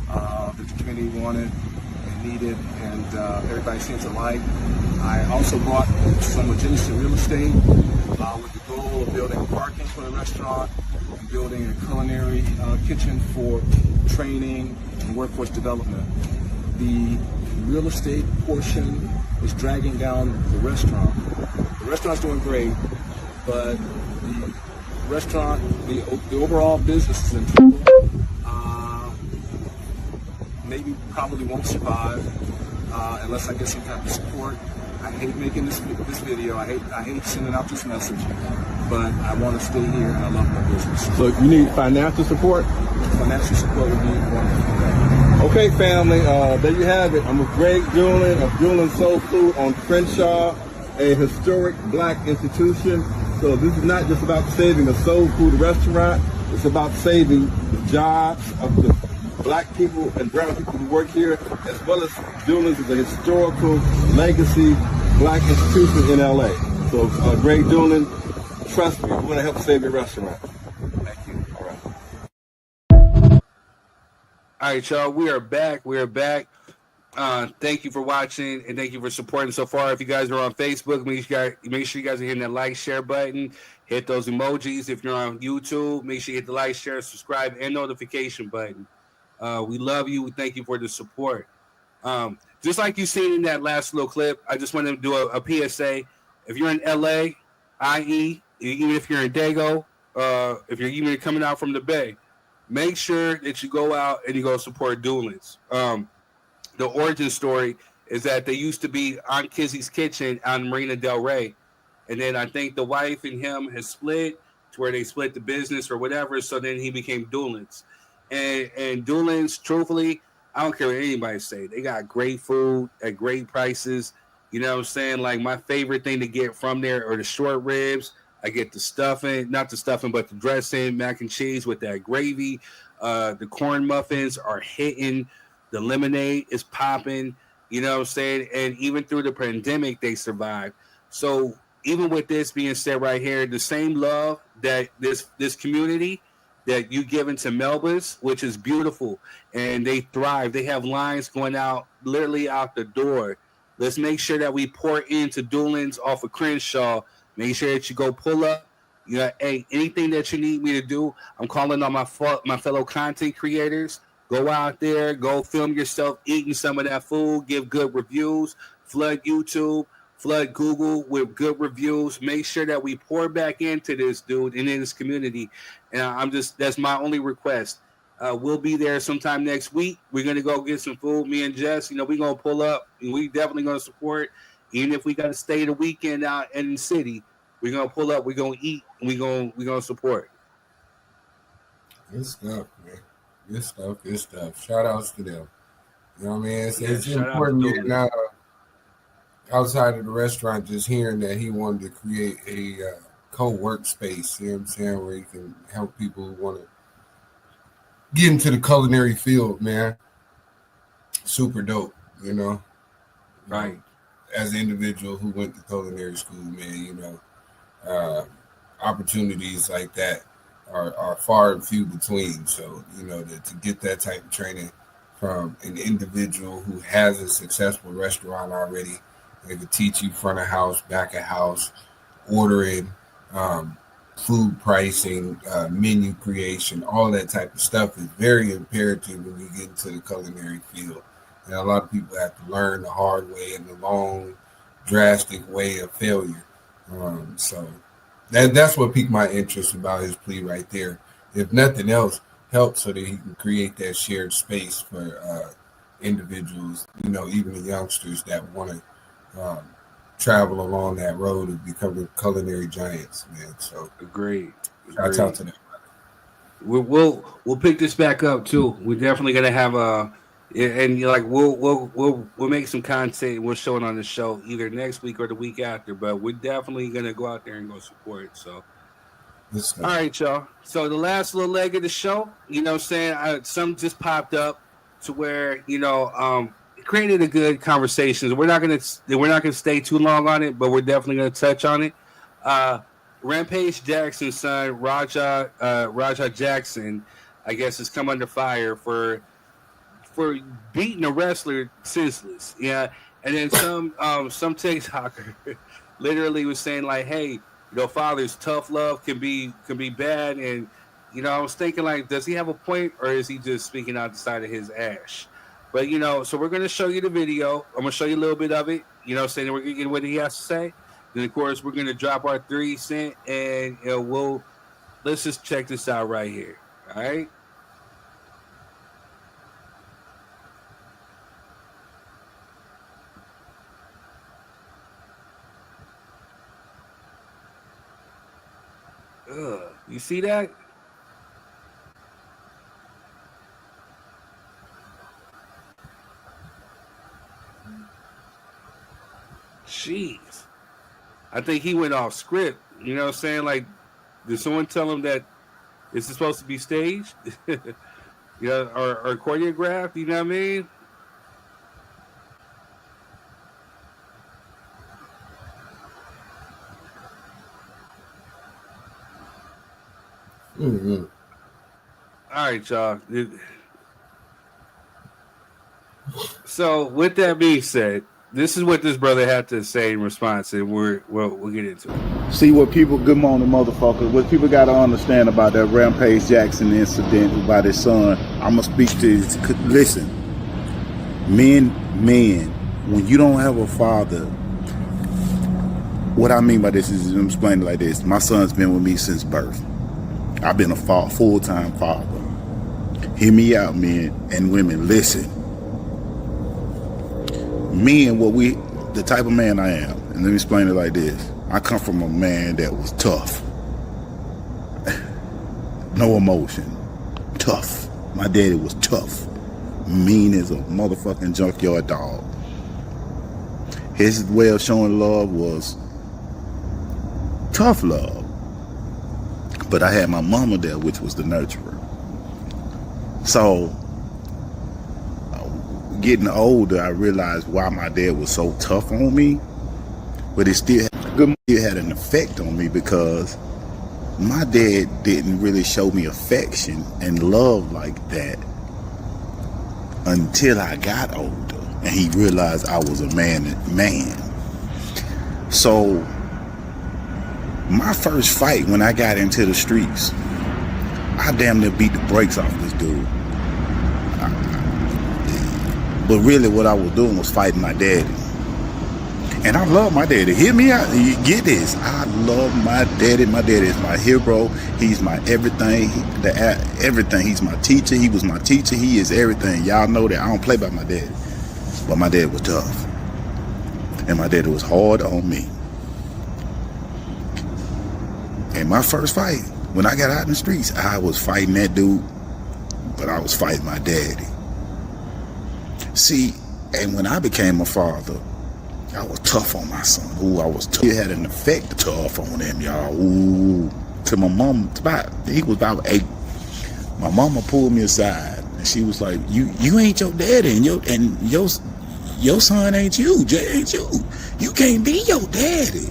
that the community wanted and needed, and everybody seems to like. I also bought some legitimate real estate with the goal of building parking for the restaurant and building a culinary kitchen for training and workforce development. The real estate portion is dragging down the restaurant. The restaurant's doing great, but the restaurant, the overall business is in trouble. Maybe probably won't survive unless I get some type of support. I hate making this video. I hate sending out this message, but I want to stay here and I love my business. So you need financial support? Financial support would be wonderful. Okay, family, there you have it. I'm with Greg Julian of Julian Soul Food on Crenshaw, a historic black institution. So this is not just about saving a soul food restaurant. It's about saving the jobs of the black people and brown people who work here, as well as Julian's is a historical legacy black institution in LA. So Greg Julian, trust me, we're going to help save your restaurant. Thank you. All right, y'all. We are back. Thank you for watching and thank you for supporting so far. If you guys are on Facebook, make sure you guys are hitting that like, share button. Hit those emojis. If you're on YouTube, make sure you hit the like, share, subscribe, and notification button. We love you. We thank you for the support. Just like you seen in that last little clip, I just wanted to do a PSA. If you're in LA, i.e., even if you're in Dago, if you're even coming out from the Bay, make sure that you go out and you go support Doolins. The origin story is that they used to be on Kizzy's Kitchen on Marina Del Rey. And then I think the wife and him has split to where they split the business or whatever. So then he became Doolins. And Doolins, truthfully, I don't care what anybody say. They got great food at great prices. You know what I'm saying? Like my favorite thing to get from there are the short ribs. I get the stuffing, not the stuffing, but the dressing, mac and cheese with that gravy. The corn muffins are hitting. The lemonade is popping, you know what I'm saying? And even through the pandemic, they survived. So even with this being said right here, the same love that this community that you give into Melba's, which is beautiful, and they thrive. They have lines going out literally out the door. Let's make sure that we pour into Doolins off of Crenshaw. Make sure that you go pull up. You know, hey, anything that you need me to do, I'm calling on my fellow content creators. Go out there, go film yourself eating some of that food, give good reviews, flood YouTube, flood Google with good reviews. Make sure that we pour back into this dude and in this community. And that's my only request. We'll be there sometime next week. We're going to go get some food. Me and Jess, we're going to pull up, and we definitely going to support. Even if we got to stay the weekend out in the city, we're going to pull up, we're going to eat, and we're going to support. Good stuff, man. Good stuff. Shout outs to them. You know what I mean? It's important now, outside of the restaurant, just hearing that he wanted to create a co-work space, you know what I'm saying, where he can help people who want to get into the culinary field, man. Super dope, Right. As an individual who went to culinary school, man, opportunities like that are far and few between. So, to get that type of training from an individual who has a successful restaurant already, they could teach you front of house, back of house, ordering, food pricing, menu creation, all that type of stuff is very imperative when you get into the culinary field. And a lot of people have to learn the hard way and the long, drastic way of failure. So that's what piqued my interest about his plea right there. If nothing else, help so that he can create that shared space for individuals, even the youngsters that want to travel along that road of becoming culinary giants, man. So agreed. Shout out to them. We'll pick this back up too. We're definitely gonna have we'll make some content. We'll show it on the show either next week or the week after. But we're definitely gonna go out there and go support it. So. All right, y'all. So the last little leg of the show, something just popped up to where created a good conversation. We're not gonna stay too long on it, but we're definitely gonna touch on it. Rampage Jackson's son, Raja Jackson, I guess, has come under fire for beating a wrestler senseless. Yeah, and then some TikToker literally was saying like, "Hey, fathers, tough love can be bad," and I was thinking like, does he have a point, or is he just speaking out the side of his ass? But so we're gonna show you the video. I'm gonna show you a little bit of it. Saying we're gonna get what he has to say. Then of course we're gonna drop our 3 cents, and let's just check this out right here. All right. You see that? Jeez. I think he went off script. You know what I'm saying? Like, did someone tell him that this is supposed to be staged? Or choreographed? You know what I mean? Mm-hmm. All right, y'all. So, with that being said, this is what this brother had to say in response, and we'll get into it. See what people, good morning, motherfucker. What people got to understand about that Rampage Jackson incident about his son. I'm gonna speak to his, listen, men, when you don't have a father, what I mean by this is, I'm explaining it like this. My son's been with me since birth. I've been a full-time father. Hear me out, men and women. Listen. Men, the type of man I am, and let me explain it like this. I come from a man that was tough. No emotion. Tough. My daddy was tough. Mean as a motherfucking junkyard dog. His way of showing love was tough love. But I had my mama there, which was the nurturer. So, getting older, I realized why my dad was so tough on me. but it still had an effect on me because my dad didn't really show me affection and love like that until I got older, and he realized I was a man. So my first fight when I got into the streets, I damn near beat the brakes off this dude. But really what I was doing was fighting my daddy. And I love my daddy. Hear me out. You get this. I love my daddy. My daddy is my hero. He's my everything. Everything. He's my teacher. He was my teacher. He is everything. Y'all know that. I don't play by my daddy. But my dad was tough. And my daddy was hard on me. And my first fight, when I got out in the streets, I was fighting that dude, but I was fighting my daddy. See, and when I became a father, I was tough on my son. Ooh, I was tough. It had an effect tough on him, y'all. Ooh, to my mom, he was about 8. My mama pulled me aside, and she was like, "You ain't your daddy, and your son ain't you. Jay ain't you. You can't be your daddy.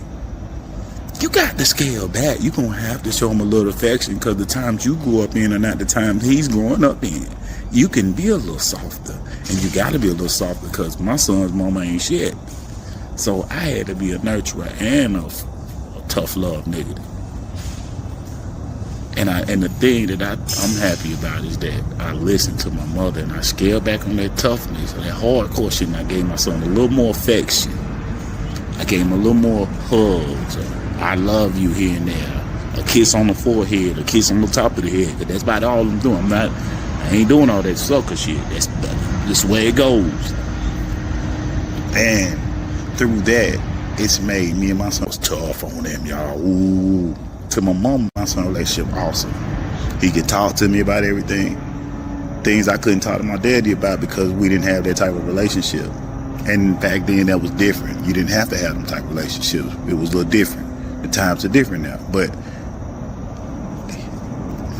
You got to scale back. You gonna have to show him a little affection because the times you grew up in are not the times he's growing up in. You can be a little softer, and you got to be a little softer because my son's mama ain't shit." So I had to be a nurturer and a tough love nigga. And the thing that I'm happy about is that I listened to my mother and I scaled back on that toughness, that hardcore shit, and I gave my son a little more affection. I gave him a little more hugs. I love you here and there. A kiss on the forehead, a kiss on the top of the head. But that's about all I'm doing. I ain't doing all that sucker shit. That's the way it goes. And through that, it's made me and my son was tough on them, y'all. Ooh. To my mom, my son relationship awesome. He could talk to me about everything. Things I couldn't talk to my daddy about because we didn't have that type of relationship. And back then that was different. You didn't have to have them type of relationships. It was a little different. The times are different now. But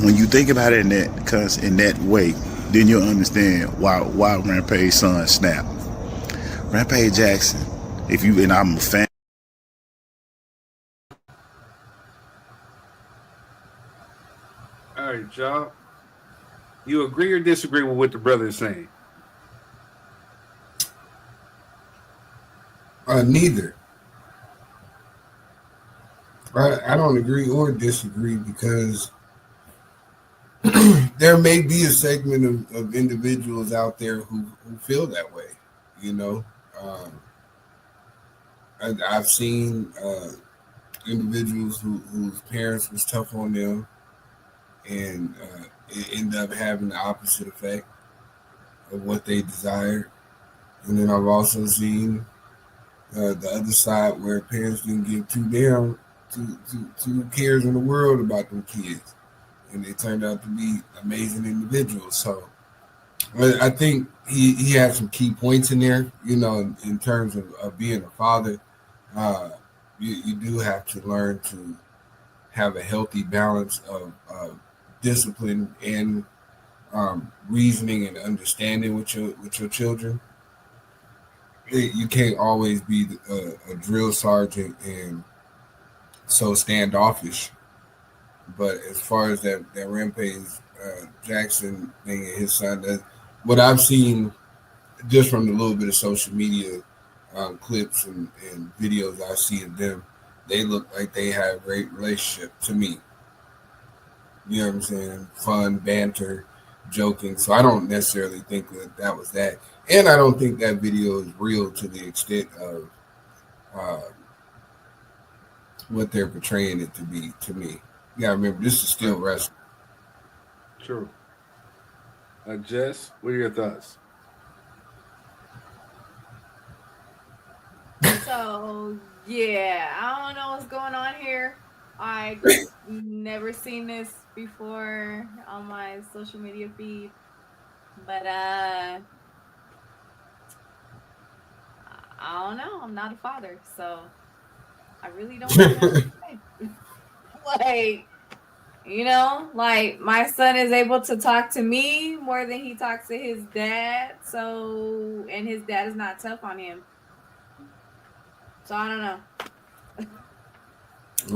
when you think about it in that way, then you'll understand why Rampage's son snapped. Rampage Jackson, and I'm a fan. All right, y'all. You agree or disagree with what the brother is saying? Neither. I don't agree or disagree because there may be a segment of individuals out there who feel that way. You know, I've seen individuals whose parents was tough on them, and it ended up having the opposite effect of what they desired. And then I've also seen the other side where parents didn't give two cares in the world about them kids, and they turned out to be amazing individuals. So I think he had some key points in there, you know, in terms of being a father. You do have to learn to have a healthy balance of discipline and reasoning and understanding with your children. You can't always be a drill sergeant and so standoffish. But as far as that Rampage Jackson thing and his son, what I've seen just from the little bit of social media clips and videos I see of them, they look like they have a great relationship to me. You know what I'm saying? Fun, banter, joking. So I don't necessarily think that was that. And I don't think that video is real to the extent of what they're portraying it to be to me. You gotta remember, this is still wrestling. True. Jess, what are your thoughts? So yeah, I don't know what's going on here. I never seen this before on my social media feed, but I don't know. I'm not a father, so I really don't know what to say. Like, you know, like my son is able to talk to me more than he talks to his dad. So, and his dad is not tough on him. So I don't know.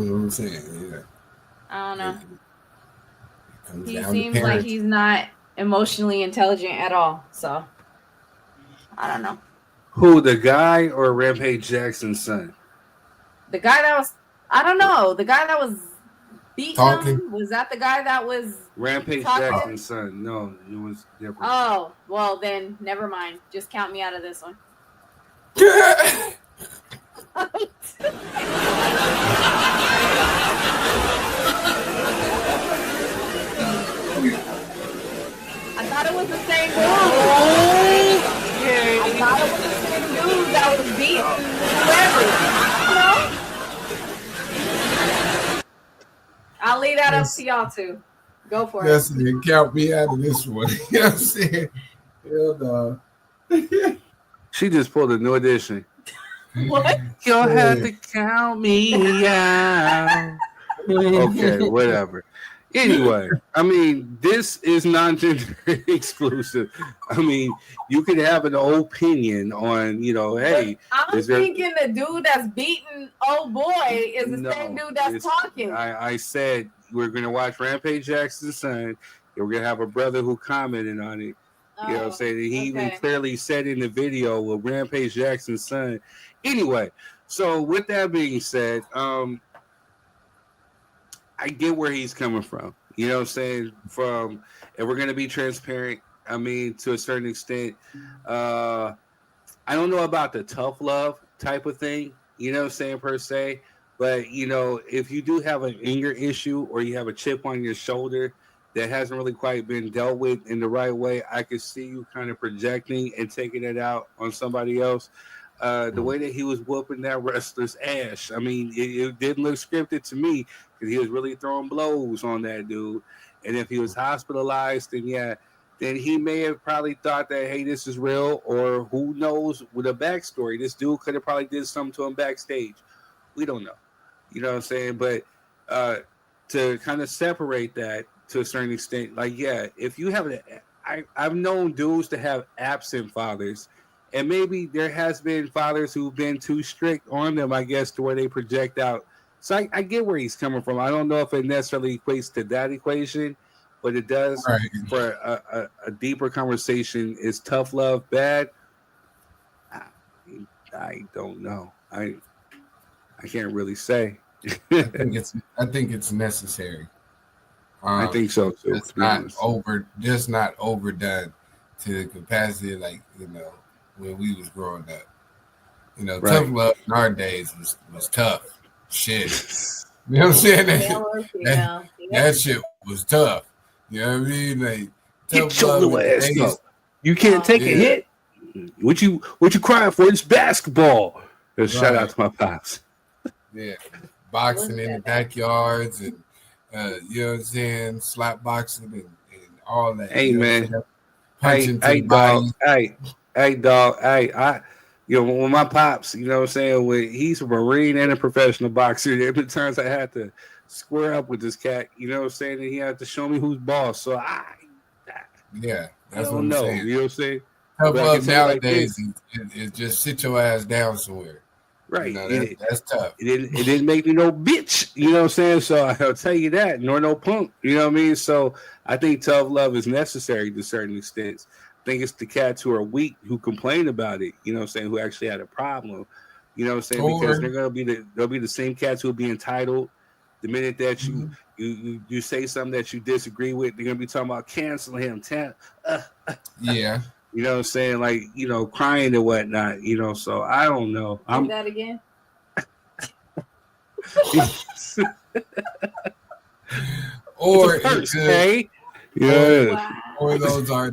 what I'm saying. Yeah. I don't know. He down to seems like parents. he's not emotionally intelligent at all. So I don't know. Who, the guy or Rampage Jackson's son? The guy that was, I don't know. The guy that was beating Talking? him, was that the guy that was Rampage talking? Jackson's son. No, it was different. Oh, well then, never mind. Just count me out of this one. I thought it was the same dude. I thought it was the same dude that was beating whoever. I'll leave that up to y'all two. Go for it. Yes, you count me out of this one. You know what I'm saying? Hell no. She just pulled a new edition. What? You'll have to count me out. Okay, whatever. Anyway, I mean, this is non-gender exclusive. I mean, you could have an opinion on, hey. I'm thinking the dude that's beating old boy is the same dude that's talking. I said we're going to watch Rampage Jackson's son, and we're going to have a brother who commented on it. You know what I'm saying? And he even clearly said in the video with Rampage Jackson's son. Anyway, so with that being said, I get where he's coming from. You know what I'm saying? And we're going to be transparent, I mean, to a certain extent. I don't know about the tough love type of thing, you know what I'm saying, per se. But, if you do have an anger issue or you have a chip on your shoulder that hasn't really quite been dealt with in the right way, I could see you kind of projecting and taking it out on somebody else. The way that he was whooping that wrestler's ass, I mean, it didn't look scripted to me because he was really throwing blows on that dude. And if he was hospitalized, then he may have probably thought that, hey, this is real, or who knows with a backstory. This dude could have probably did something to him backstage. We don't know. You know what I'm saying? But to kind of separate that to a certain extent, if you have I've known dudes to have absent fathers. And maybe there has been fathers who've been too strict on them, I guess, to where they project out. So I get where he's coming from. I don't know if it necessarily equates to that equation, but it does. Right. For a deeper conversation, is tough love bad? I don't know. I can't really say. I think it's necessary. I think so too. It's not overdone to the capacity, when we was growing up. Right. Tough love in our days was tough. Shit. You know what I'm saying? That shit was tough. You know what I mean? Get your little ass up. You can't take a hit. What you crying for? It's basketball. Shout out to my pops. Yeah. Boxing in the backyards and you know what I'm saying? Slap boxing and all that. Hey, man. Hey, dog. Hey, dog. Hey, when my pops, you know what I'm saying, he's a Marine and a professional boxer. There have been times I had to square up with this cat, you know what I'm saying, and he had to show me who's boss. So I don't know. You know what I'm saying? Tough love nowadays is just sit your ass down somewhere. Right. That's tough. It didn't make me no bitch, you know what I'm saying? So I'll tell you that, nor no punk, you know what I mean? So I think tough love is necessary to certain extents. I think it's the cats who are weak who complain about it, you know what I'm saying, who actually had a problem, you know what I'm saying? Because they'll be the same cats who will be entitled. The minute that you say something that you disagree with, they're gonna be talking about canceling him. Yeah. You know what I'm saying? Crying and whatnot, so I don't know. Do that again. Or yeah. Or those are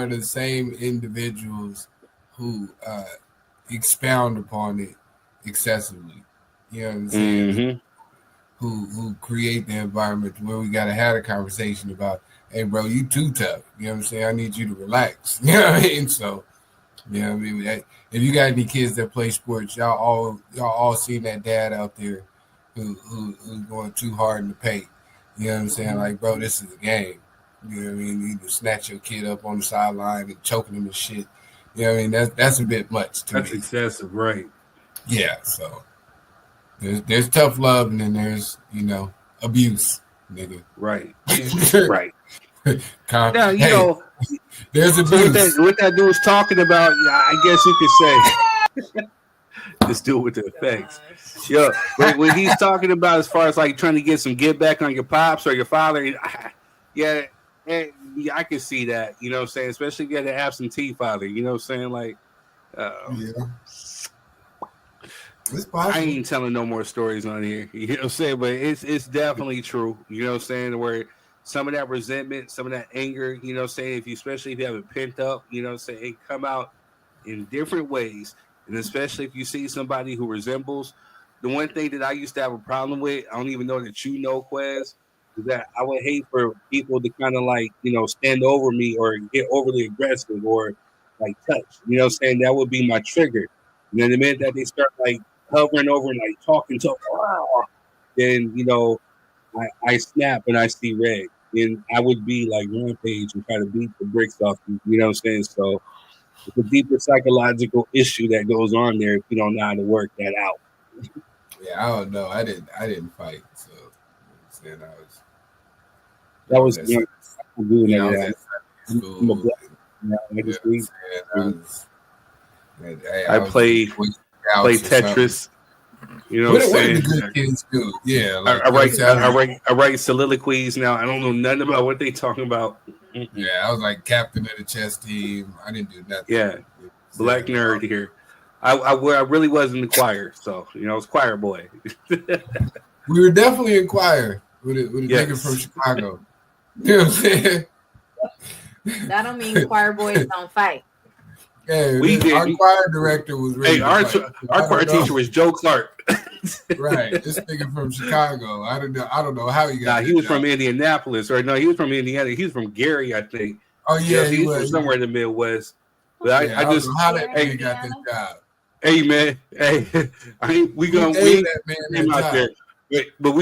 the same individuals who expound upon it excessively. You know what I'm saying? Mm-hmm. Who create the environment where we gotta have a conversation about, hey bro, you too tough. You know what I'm saying? I need you to relax. You know what I mean? So, you know what I mean? If you got any kids that play sports, y'all all seen that dad out there who's going too hard in the paint. You know what I'm saying? Like, bro, this is a game. You know what I mean? You need to snatch your kid up on the sideline and choking him and shit. You know what I mean? That's a bit much to me. That's excessive, right? Yeah, so There's tough love, and then there's abuse, nigga. Right. Right. Now, there's abuse. What that dude was talking about, I guess you could say. This dude with the effects. Yo, when he's talking about as far as like trying to get some get back on your pops or your father, yeah, I can see that. You know what I'm saying? Especially if you had an absentee father. You know what I'm saying? Like, I ain't telling no more stories on here. You know what I'm saying? But it's definitely true. You know what I'm saying? Where some of that resentment, some of that anger, you know what I'm saying? Especially if you have it pent up, you know what I'm saying? It come out in different ways. And especially if you see somebody who resembles, the one thing that I used to have a problem with, I don't even know that Quez, is that I would hate for people to kind of like, stand over me or get overly aggressive or like touch. You know what I'm saying? That would be my trigger. And then the minute that they start like hovering over and like talking to, then, I snap and I see red. And I would be like Rampage and try to beat the bricks off you. You know what I'm saying? So it's a deeper psychological issue that goes on there if you don't know how to work that out. Yeah, I don't know. I didn't fight, so I play Tetris. You know what I'm saying? What do good kids do? Yeah, like, I write soliloquies now. I don't know nothing about what they talking about. Yeah, I was like captain of the chess team. I didn't do nothing. Yeah, black nerd here. I really was in the choir, so I was choir boy. We were definitely in choir with a nigga from Chicago. You know what I'm saying? That don't mean choir boys don't fight. Hey, our choir director was ready. Hey, our choir teacher was Joe Clark. Right, this nigga from Chicago. I don't know how he got. He was from Indianapolis, or no, he was from Indiana. He was from Gary, I think. Oh yeah, he was from somewhere in the Midwest. But I just don't know how that nigga got this job. Hey man, we gonna that man out there. But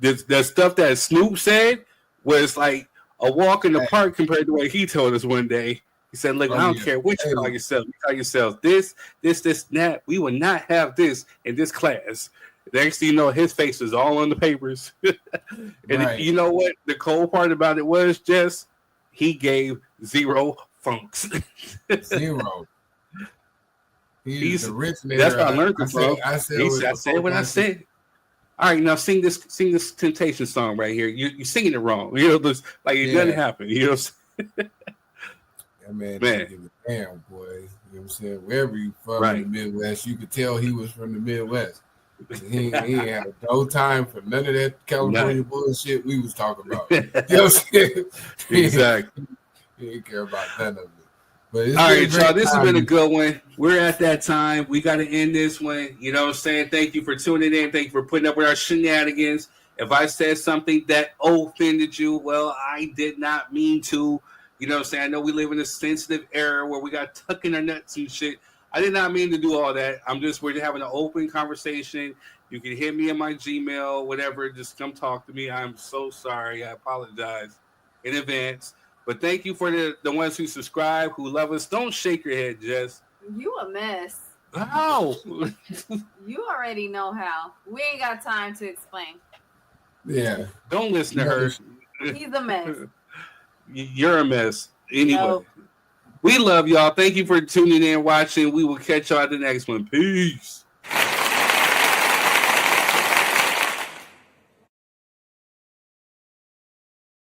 the stuff that Snoop said was like a walk in the park compared to what he told us one day. He said, "Look, I don't care what you call yourself. You call yourself this, that. We will not have this in this class." Next thing you know, his face is all on the papers. And you know what? The cold part about it was just he gave zero funks. Zero. He's the rich nigga. That's what I learned from. I said what I said. All right, now sing this Temptation song right here. You're singing it wrong. Like it doesn't happen. You know what I'm saying? That man. Give a damn, boy. You know what I'm saying? Wherever you from in the Midwest, you could tell he was from the Midwest. He had no time for none of that California bullshit we was talking about. You know what I'm saying? Exactly. He didn't care about none of it. But all right, y'all. This has been a good one. We're at that time. We got to end this one. You know what I'm saying? Thank you for tuning in. Thank you for putting up with our shenanigans. If I said something that offended you, well, I did not mean to. You know what I'm saying? I know we live in a sensitive era where we got tuck in our nuts and shit. I did not mean to do all that. We're having an open conversation. You can hit me in my Gmail, whatever. Just come talk to me. I'm so sorry. I apologize in advance. But thank you for the ones who subscribe, who love us. Don't shake your head, Jess. You a mess. How? You already know how. We ain't got time to explain. Yeah. Don't listen to her. He's a mess. You're a mess. Anyway, we love y'all. Thank you for tuning in, watching. We will catch y'all at the next one. Peace.